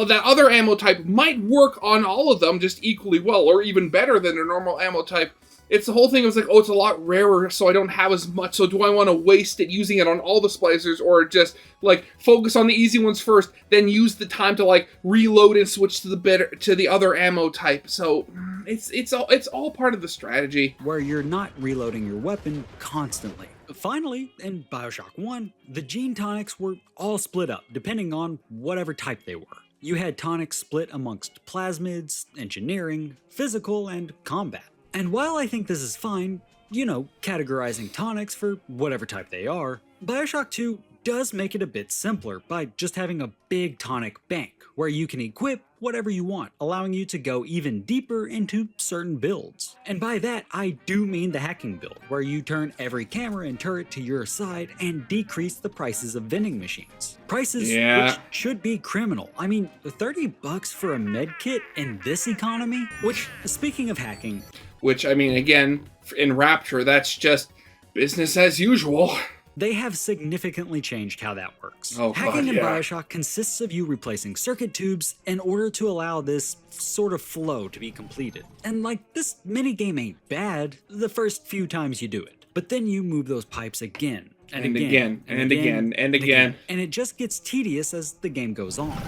that other ammo type might work on all of them just equally well, or even better than a normal ammo type, it's the whole thing was like, oh, it's a lot rarer, so I don't have as much, so do I want to waste it using it on all the splicers, or just, like, focus on the easy ones first, then use the time to, like, reload and switch to the other ammo type, so it's all part of the strategy. Where you're not reloading your weapon constantly. Finally, in Bioshock 1, the gene tonics were all split up, depending on whatever type they were. You had tonics split amongst plasmids, engineering, physical, and combat. And while I think this is fine, you know, categorizing tonics for whatever type they are, Bioshock 2 does make it a bit simpler by just having a big tonic bank, where you can equip whatever you want, allowing you to go even deeper into certain builds. And by that, I do mean the hacking build, where you turn every camera and turret to your side and decrease the prices of vending machines. Prices which should be criminal. I mean, $30 for a med kit in this economy? Which, speaking of hacking... Which, I mean, again, in Rapture, that's just business as usual. They have significantly changed how that works. Oh, Hacking God, in Bioshock consists of you replacing circuit tubes in order to allow this sort of flow to be completed. And like, this minigame ain't bad the first few times you do it. But then you move those pipes again, and again. And it just gets tedious as the game goes on.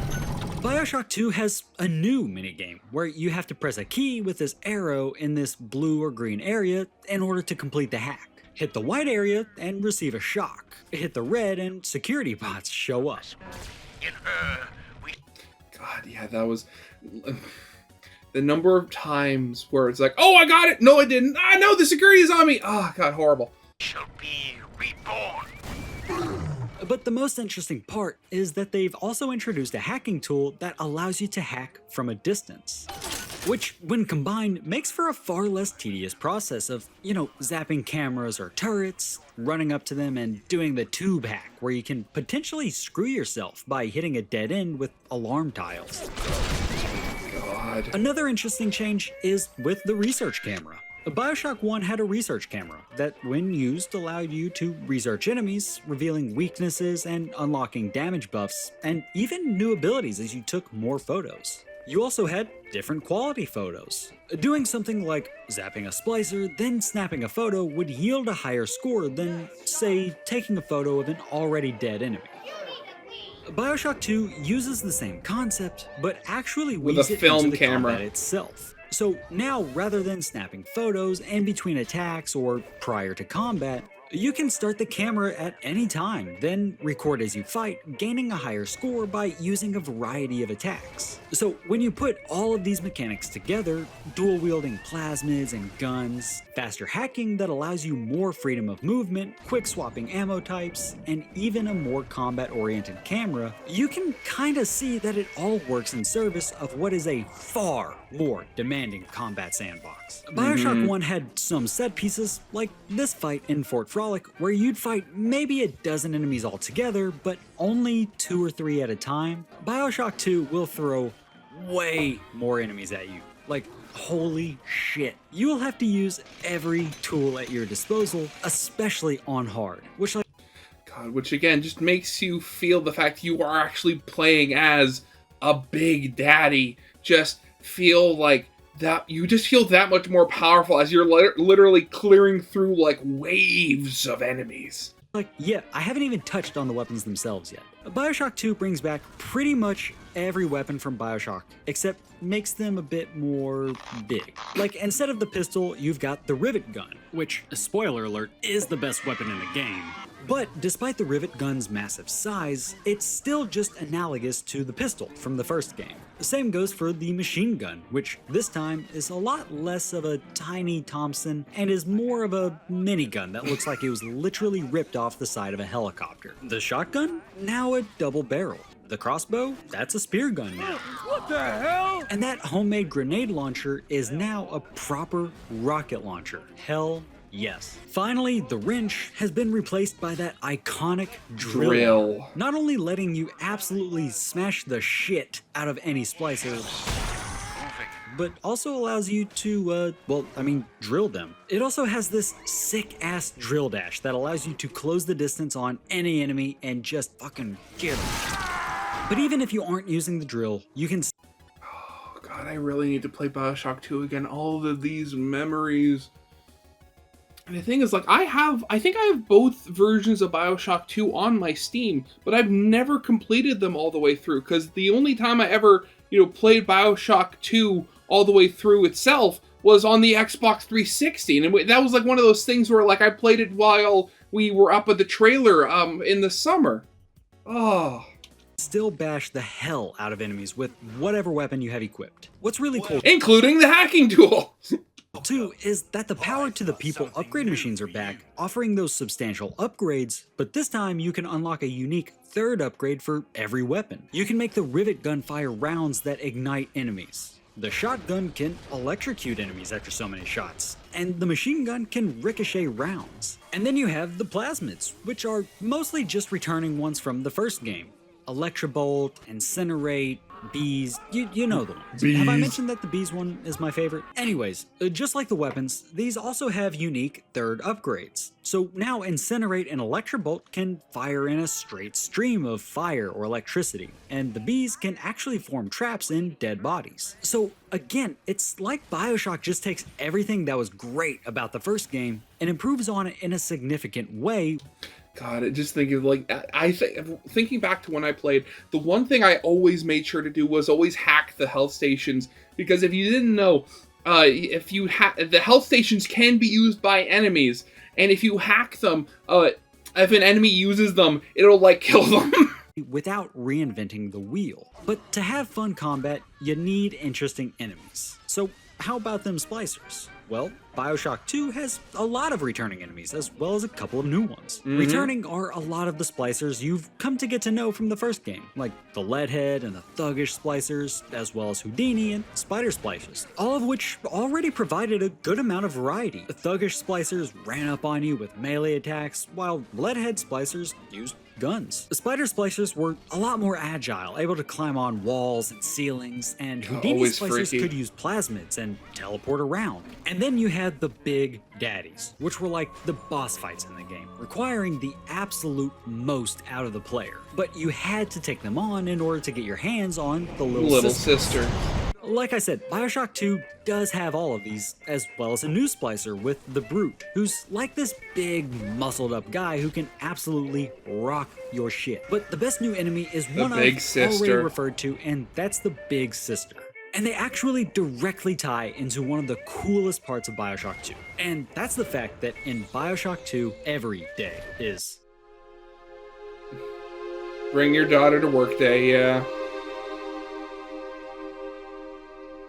Bioshock 2 has a new minigame where you have to press a key with this arrow in this blue or green area in order to complete the hack. Hit the white area and receive a shock. Hit the red and security bots show up. God, yeah, that was the number of times where it's like, oh, I got it. No, I didn't. Ah, no, the security is on me. Oh, God, horrible. Shall be reborn. But the most interesting part is that they've also introduced a hacking tool that allows you to hack from a distance. Which, when combined, makes for a far less tedious process of, zapping cameras or turrets, running up to them and doing the tube hack where you can potentially screw yourself by hitting a dead end with alarm tiles. God. Another interesting change is with the research camera. Bioshock 1 had a research camera that, when used, allowed you to research enemies, revealing weaknesses and unlocking damage buffs, and even new abilities as you took more photos. You also had different quality photos. Doing something like zapping a splicer, then snapping a photo would yield a higher score than, say, taking a photo of an already dead enemy. Bioshock 2 uses the same concept, but actually weaves it into the combat itself. So now, rather than snapping photos in between attacks or prior to combat, you can start the camera at any time, then record as you fight, gaining a higher score by using a variety of attacks. So when you put all of these mechanics together, dual-wielding plasmids and guns, faster hacking that allows you more freedom of movement, quick-swapping ammo types, and even a more combat-oriented camera, you can kinda see that it all works in service of what is a far more demanding combat sandbox. Bioshock 1 had some set pieces, like this fight in Fort Frolic, where you'd fight maybe a dozen enemies all together, but only 2 or 3 at a time. Bioshock 2 will throw way more enemies at you. Like, holy shit. You will have to use every tool at your disposal, especially on hard, which again just makes you feel the fact you are actually playing as a big daddy. Just feel like that you just feel that much more powerful as you're literally clearing through like waves of enemies. Yeah, I haven't even touched on the weapons themselves yet. Bioshock 2 brings back pretty much every weapon from Bioshock, except makes them a bit more big. Like, instead of the pistol, you've got the rivet gun, which, spoiler alert, is the best weapon in the game. But despite the rivet gun's massive size, it's still just analogous to the pistol from the first game. The same goes for the machine gun, which this time is a lot less of a tiny Thompson and is more of a minigun that looks like it was literally ripped off the side of a helicopter. The shotgun? Now a double barrel. The crossbow? That's a spear gun now. What the hell? And that homemade grenade launcher is now a proper rocket launcher. Hell yes. Finally, the wrench has been replaced by that iconic drill. Not only letting you absolutely smash the shit out of any splicer, but also allows you to, drill them. It also has this sick-ass drill dash that allows you to close the distance on any enemy and just fucking get them. But even if you aren't using the drill, you can... Oh god, I really need to play Bioshock 2 again. All of these memories. And the thing is, like, I think I have both versions of Bioshock 2 on my Steam, but I've never completed them all the way through, because the only time I ever, played Bioshock 2 all the way through itself was on the Xbox 360, and that was like one of those things where, like, I played it while we were up at the trailer, in the summer. Oh. Still bash the hell out of enemies with whatever weapon you have equipped. What's really cool, including the hacking tool, too, is that the Power to the People upgrade machines are back, offering those substantial upgrades, but this time you can unlock a unique third upgrade for every weapon. You can make the rivet gun fire rounds that ignite enemies. The shotgun can electrocute enemies after so many shots, and the machine gun can ricochet rounds. And then you have the plasmids, which are mostly just returning ones from the first game. Electrobolt, Incinerate, Bees, you know the ones. Bees. Have I mentioned that the Bees one is my favorite? Anyways, just like the weapons, these also have unique third upgrades. So now Incinerate and Electrobolt can fire in a straight stream of fire or electricity, and the Bees can actually form traps in dead bodies. So Again, it's like Bioshock just takes everything that was great about the first game and improves on it in a significant way. God, I just think of like thinking back to when I played, the one thing I always made sure to do was always hack the health stations, because if you didn't know, the health stations can be used by enemies, and if you hack them, if an enemy uses them, it'll like kill them. Without reinventing the wheel. But to have fun combat, you need interesting enemies. So how about them splicers? Well, Bioshock 2 has a lot of returning enemies, as well as a couple of new ones. Returning are a lot of the splicers you've come to get to know from the first game, like the Leadhead and the Thuggish splicers, as well as Houdini and Spider splicers, all of which already provided a good amount of variety. The Thuggish splicers ran up on you with melee attacks, while Leadhead splicers used guns. The Spider splicers were a lot more agile, able to climb on walls and ceilings, and Houdini splicers could use plasmids and teleport around. And then you had the Big Daddies, which were like the boss fights in the game, requiring the absolute most out of the player. But you had to take them on in order to get your hands on the little sister. Like I said, Bioshock 2 does have all of these, as well as a new splicer with the Brute, who's like this big, muscled up guy who can absolutely rock your shit. But the best new enemy is one I've already referred to, and that's the Big Sister. And they actually directly tie into one of the coolest parts of Bioshock 2. And that's the fact that in Bioshock 2, every day is... Bring your daughter to work day, yeah.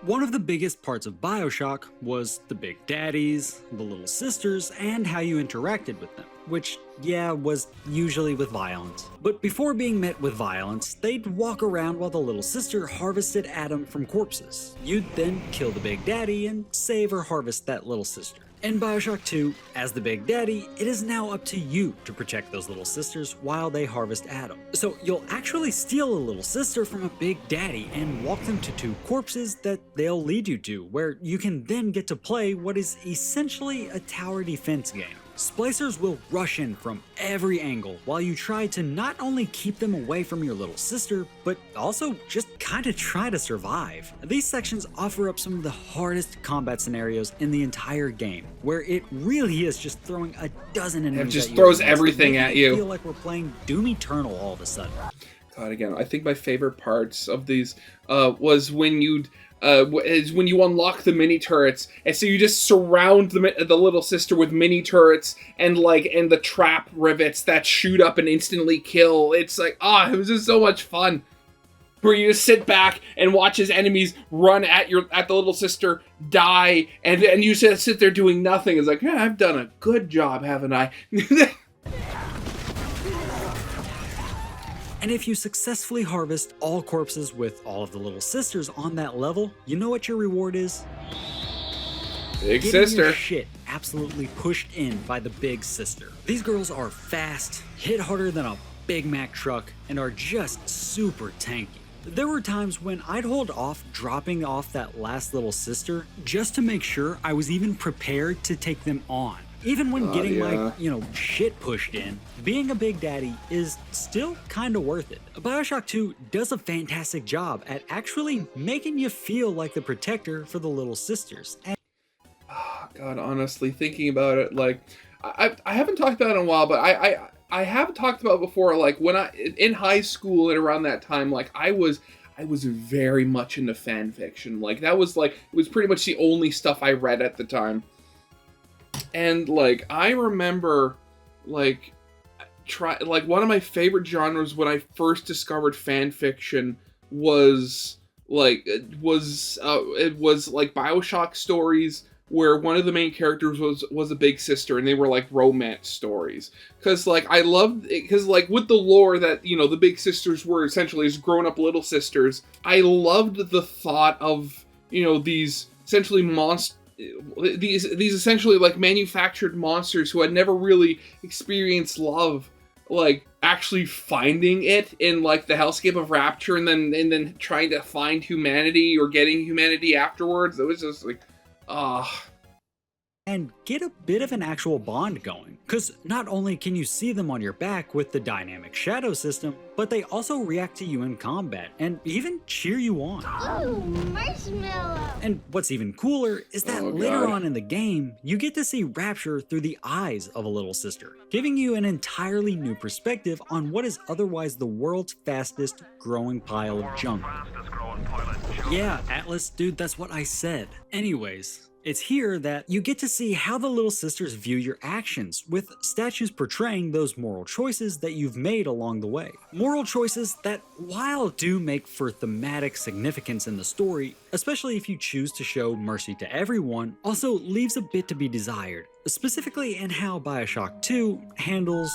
One of the biggest parts of Bioshock was the Big Daddies, the Little Sisters, and how you interacted with them, which, yeah, was usually with violence. But before being met with violence, they'd walk around while the Little Sister harvested Adam from corpses. You'd then kill the Big Daddy and save or harvest that Little Sister. In Bioshock 2, as the Big Daddy, it is now up to you to protect those Little Sisters while they harvest Adam. So you'll actually steal a Little Sister from a Big Daddy and walk them to 2 corpses that they'll lead you to, where you can then get to play what is essentially a tower defense game. Splicers will rush in from every angle while you try to not only keep them away from your little sister, but also just kind of try to survive. These sections offer up some of the hardest combat scenarios in the entire game, where it really is just throwing a dozen enemies at you. It just throws everything at you. I feel like we're playing Doom Eternal all of a sudden. God, again, I think my favorite parts of these was when you'd is when you unlock the mini turrets, and so you just surround the little sister with mini turrets and the trap rivets that shoot up and instantly kill. It's like, it was just so much fun. Where you just sit back and watch as enemies run at the little sister, die, and you just sit there doing nothing. It's like, yeah, I've done a good job, haven't I? And if you successfully harvest all corpses with all of the little sisters on that level, you know what your reward is? Big Getting sister. Your shit absolutely pushed in by the Big Sister. These girls are fast, hit harder than a Big Mac truck, and are just super tanky. There were times when I'd hold off dropping off that last little sister just to make sure I was even prepared to take them on. Even when getting my, shit pushed in, being a Big Daddy is still kinda worth it. Bioshock 2 does a fantastic job at actually making you feel like the protector for the little sisters. And God, honestly, thinking about it, I haven't talked about it in a while, but I have talked about it before, when in high school and around that time, I was very much into fan fiction. That was it was pretty much the only stuff I read at the time. And I remember one of my favorite genres when I first discovered fan fiction was Bioshock stories where one of the main characters was a big sister, and they were romance stories. Because I loved it, because with the lore that the big sisters were essentially as grown up little sisters, I loved the thought of these essentially these essentially manufactured monsters who had never really experienced love, actually finding it in the hellscape of Rapture, and then trying to find humanity or getting humanity afterwards. It was just and get a bit of an actual bond going. Cause not only can you see them on your back with the dynamic shadow system, but they also react to you in combat and even cheer you on. Ooh, marshmallow. And what's even cooler is that later on in the game, you get to see Rapture through the eyes of a little sister, giving you an entirely new perspective on what is otherwise the world's fastest growing pile of junk. Yeah, Atlas, dude, that's what I said. Anyways, it's here that you get to see how the little sisters view your actions, with statues portraying those moral choices that you've made along the way. Moral choices that, while do make for thematic significance in the story, especially if you choose to show mercy to everyone, also leaves a bit to be desired, specifically in how Bioshock 2 handles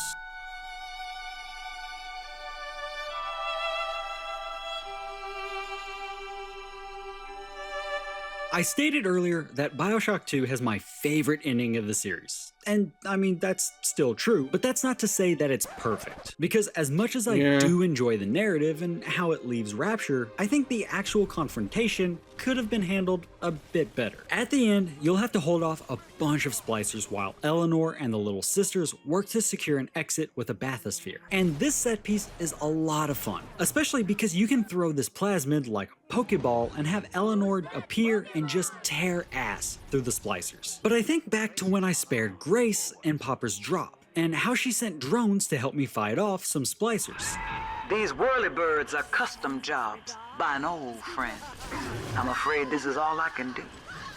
I stated earlier that Bioshock 2 has my favorite ending of the series. And I mean, that's still true, but that's not to say that it's perfect. Because as much as I do enjoy the narrative and how it leaves Rapture, I think the actual confrontation could have been handled a bit better. At the end, you'll have to hold off a bunch of splicers while Eleanor and the little sisters work to secure an exit with a bathysphere. And this set piece is a lot of fun, especially because you can throw this plasmid like a Pokeball and have Eleanor appear and just tear ass through the splicers. But I think back to when I spared Grace in Popper's drop, and how she sent drones to help me fight off some splicers. These whirlybirds are custom jobs by an old friend. I'm afraid this is all I can do.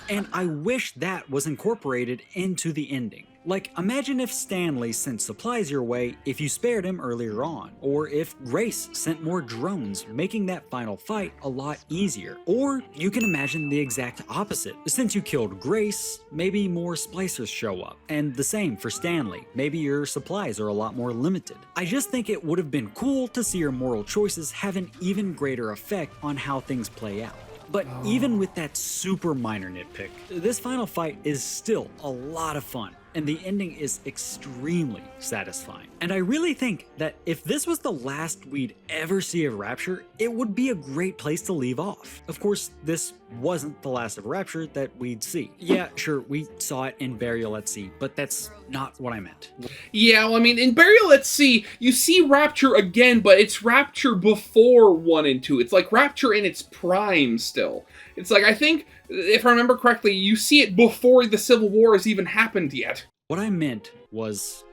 And I wish that was incorporated into the ending. Like, imagine if Stanley sent supplies your way if you spared him earlier on, or if Grace sent more drones, making that final fight a lot easier. Or you can imagine the exact opposite. Since you killed Grace, maybe more splicers show up. And the same for Stanley, maybe your supplies are a lot more limited. I just think it would have been cool to see your moral choices have an even greater effect on how things play out. But even with that super minor nitpick, this final fight is still a lot of fun, and the ending is extremely satisfying. And I really think that if this was the last we'd ever see of Rapture, it would be a great place to leave off. Of course, this wasn't the last of Rapture that we'd see. Yeah, sure, we saw it in Burial at Sea, but that's not what I meant. Yeah, well, I mean, in Burial at Sea, you see Rapture again, but it's Rapture before 1 and 2. It's like Rapture in its prime still. It's like, I think, if I remember correctly, you see it before the Civil War has even happened yet. What I meant was...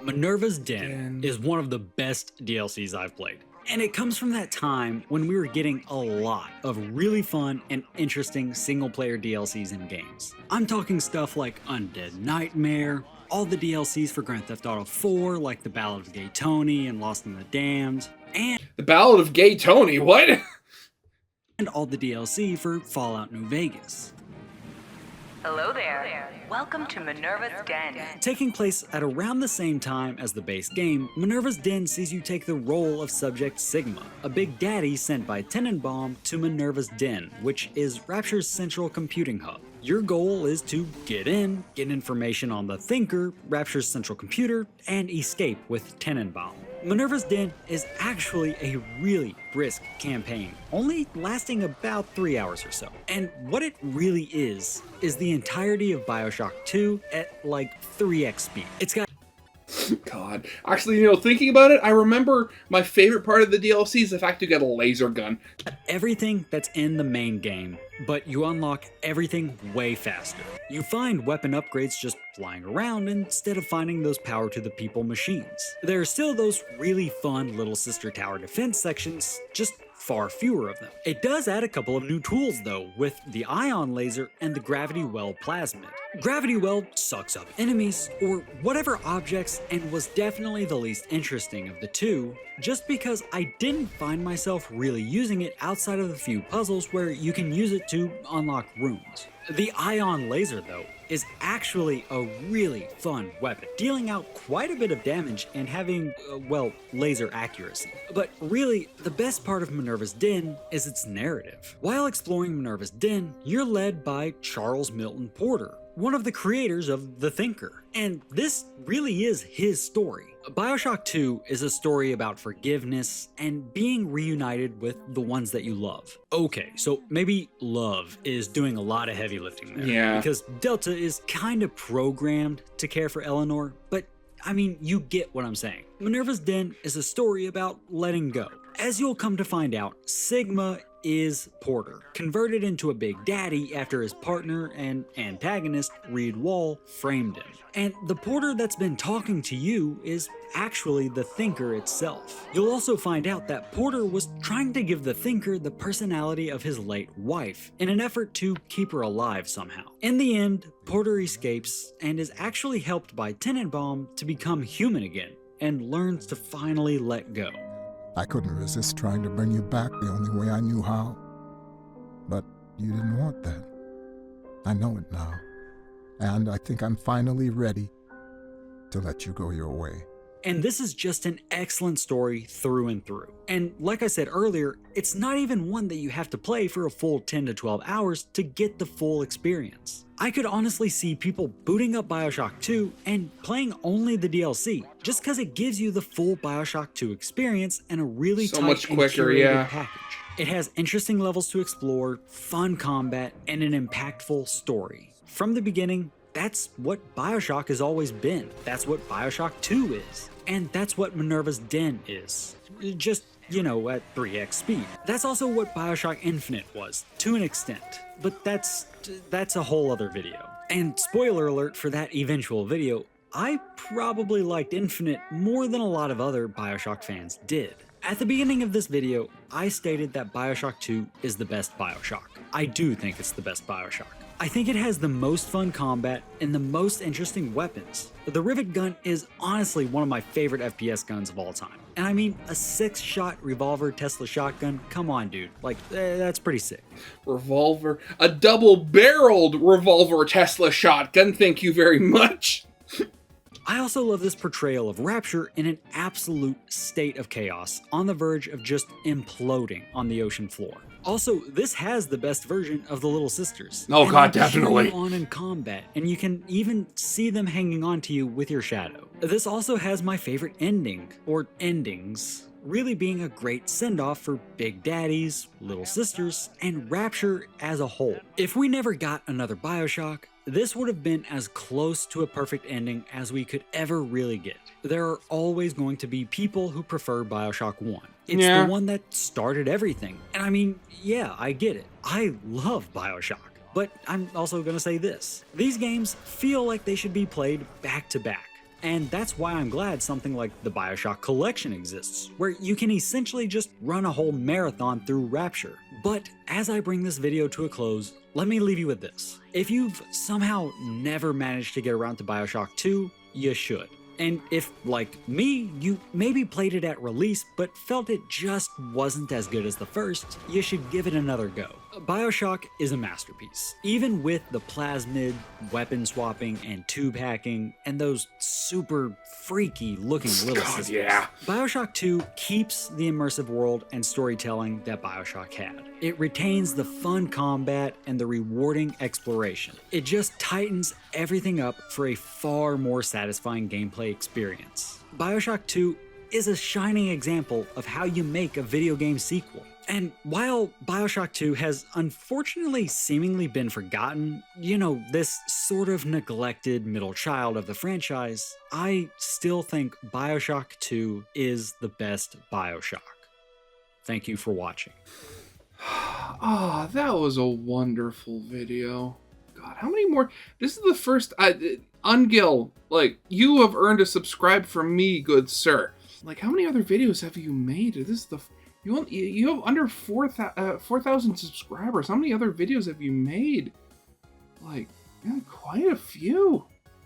Minerva's Den is one of the best DLCs I've played. And it comes from that time when we were getting a lot of really fun and interesting single-player DLCs in games. I'm talking stuff like Undead Nightmare, all the DLCs for Grand Theft Auto 4, like The Ballad of Gay Tony and Lost in the Damned, and... The Ballad of Gay Tony? What? And all the DLC for Fallout New Vegas. Hello there. Welcome to Minerva's Den. Taking place at around the same time as the base game, Minerva's Den sees you take the role of Subject Sigma, a big daddy sent by Tenenbaum to Minerva's Den, which is Rapture's central computing hub. Your goal is to get in, get information on the Thinker, Rapture's central computer, and escape with Tenenbaum. Minerva's Den is actually a really brisk campaign, only lasting about 3 hours or so. And what it really is the entirety of Bioshock 2 at like 3x speed. It's got God. Actually, you know, thinking about it, I remember my favorite part of the DLC is the fact you get a laser gun. Everything that's in the main game, but you unlock everything way faster. You find weapon upgrades just flying around instead of finding those power to the people machines. There are still those really fun little sister tower defense sections, just far fewer of them. It does add a couple of new tools though, with the ion laser and the gravity well plasmid. Gravity well sucks up enemies, or whatever objects, and was definitely the least interesting of the two, just because I didn't find myself really using it outside of the few puzzles where you can use it to unlock rooms. The ion laser though is actually a really fun weapon, dealing out quite a bit of damage and having, well, laser accuracy. But really, the best part of Minerva's Den is its narrative. While exploring Minerva's Den, you're led by Charles Milton Porter, one of the creators of The Thinker. And this really is his story. Bioshock 2 is a story about forgiveness and being reunited with the ones that you love. Okay, so maybe love is doing a lot of heavy lifting there. Yeah. Because Delta is kind of programmed to care for Eleanor, but I mean, you get what I'm saying. Minerva's Den is a story about letting go. As you'll come to find out, Sigma is Porter, converted into a big daddy after his partner and antagonist, Reed Wall, framed him. And the Porter that's been talking to you is actually the Thinker itself. You'll also find out that Porter was trying to give the Thinker the personality of his late wife in an effort to keep her alive somehow. In the end, Porter escapes and is actually helped by Tenenbaum to become human again and learns to finally let go. I couldn't resist trying to bring you back the only way I knew how. But you didn't want that. I know it now. And I think I'm finally ready to let you go your way. And this is just an excellent story through and through. And like I said earlier, it's not even one that you have to play for a full 10 to 12 hours to get the full experience. I could honestly see people booting up Bioshock 2 and playing only the DLC, just because it gives you the full Bioshock 2 experience and a really so tight much and quicker, curated yeah. package. It has interesting levels to explore, fun combat, and an impactful story. From the beginning, that's what Bioshock has always been. That's what Bioshock 2 is. And that's what Minerva's Den is. Just, you know, at 3x speed. That's also what Bioshock Infinite was, to an extent. But that's a whole other video. And spoiler alert for that eventual video, I probably liked Infinite more than a lot of other Bioshock fans did. At the beginning of this video, I stated that Bioshock 2 is the best Bioshock. I do think it's the best Bioshock. I think it has the most fun combat and the most interesting weapons. The Rivet gun is honestly one of my favorite FPS guns of all time. And I mean, a 6-shot revolver Tesla shotgun, come on dude, like that's pretty sick. Revolver, a double-barreled revolver Tesla shotgun, thank you very much. I also love this portrayal of Rapture in an absolute state of chaos, on the verge of just imploding on the ocean floor. Also, this has the best version of the Little Sisters. Oh god, definitely. On in combat, and you can even see them hanging on to you with your shadow. This also has my favorite ending, or endings, really being a great send-off for Big Daddies, Little Sisters, and Rapture as a whole. If we never got another Bioshock, this would have been as close to a perfect ending as we could ever really get. There are always going to be people who prefer Bioshock 1. It's the one that started everything. And I mean, yeah, I get it. I love Bioshock. But I'm also gonna say this. These games feel like they should be played back to back. And that's why I'm glad something like the Bioshock Collection exists, where you can essentially just run a whole marathon through Rapture. But as I bring this video to a close, let me leave you with this. If you've somehow never managed to get around to Bioshock 2, you should. And if, like me, you maybe played it at release but felt it just wasn't as good as the first, you should give it another go. Bioshock is a masterpiece. Even with the plasmid, weapon swapping, and tube hacking, and those super freaky looking little systems. Yeah. Bioshock 2 keeps the immersive world and storytelling that Bioshock had. It retains the fun combat and the rewarding exploration. It just tightens everything up for a far more satisfying gameplay experience. Bioshock 2 is a shining example of how you make a video game sequel. And while Bioshock 2 has unfortunately seemingly been forgotten, you know, this sort of neglected middle child of the franchise, I still think Bioshock 2 is the best Bioshock. Thank you for watching. Ah, that was a wonderful video. God, how many more? This is the first. Ungil, like, you have earned a subscribe from me, good sir. Like, how many other videos have you made? This is the. You have under 4,000 subscribers. How many other videos have you made? Like, man, quite a few.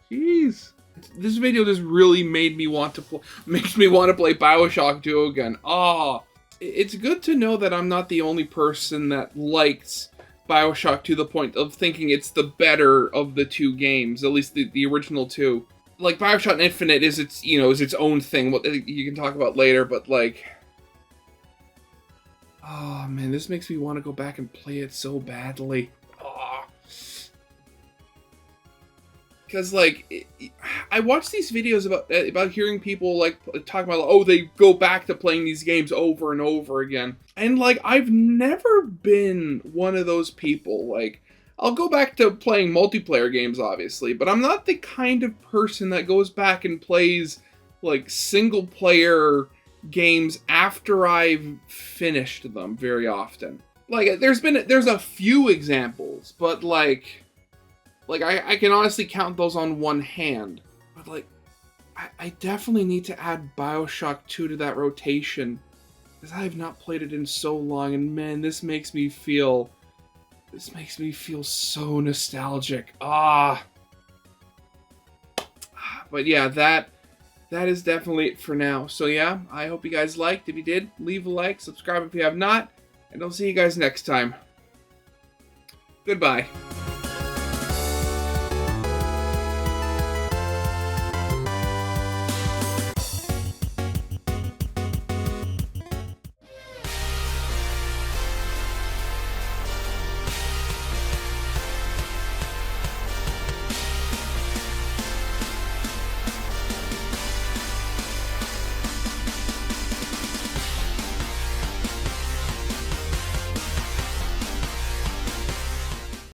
Jeez. This video just really made me want to makes me want to play Bioshock 2 again. Oh, it's good to know that I'm not the only person that likes Bioshock to the point of thinking it's the better of the two games, at least the original two. Like, Bioshock Infinite is its own thing. What you can talk about later, but like, oh man, this makes me want to go back and play it so badly. Oh. Because, like, I watch these videos about hearing people, like, talk about, oh, they go back to playing these games over and over again. And, like, I've never been one of those people. Like, I'll go back to playing multiplayer games, obviously, but I'm not the kind of person that goes back and plays, like, single-player games after I've finished them very often. Like, there's a few examples, but, like I can honestly count those on one hand. But, like, I definitely need to add Bioshock 2 to that rotation, because I have not played it in so long, and man, this makes me feel so nostalgic. But yeah, that is definitely it for now. So yeah, I hope you guys liked. If you did, leave a like, subscribe if you have not, and I'll see you guys next time. Goodbye.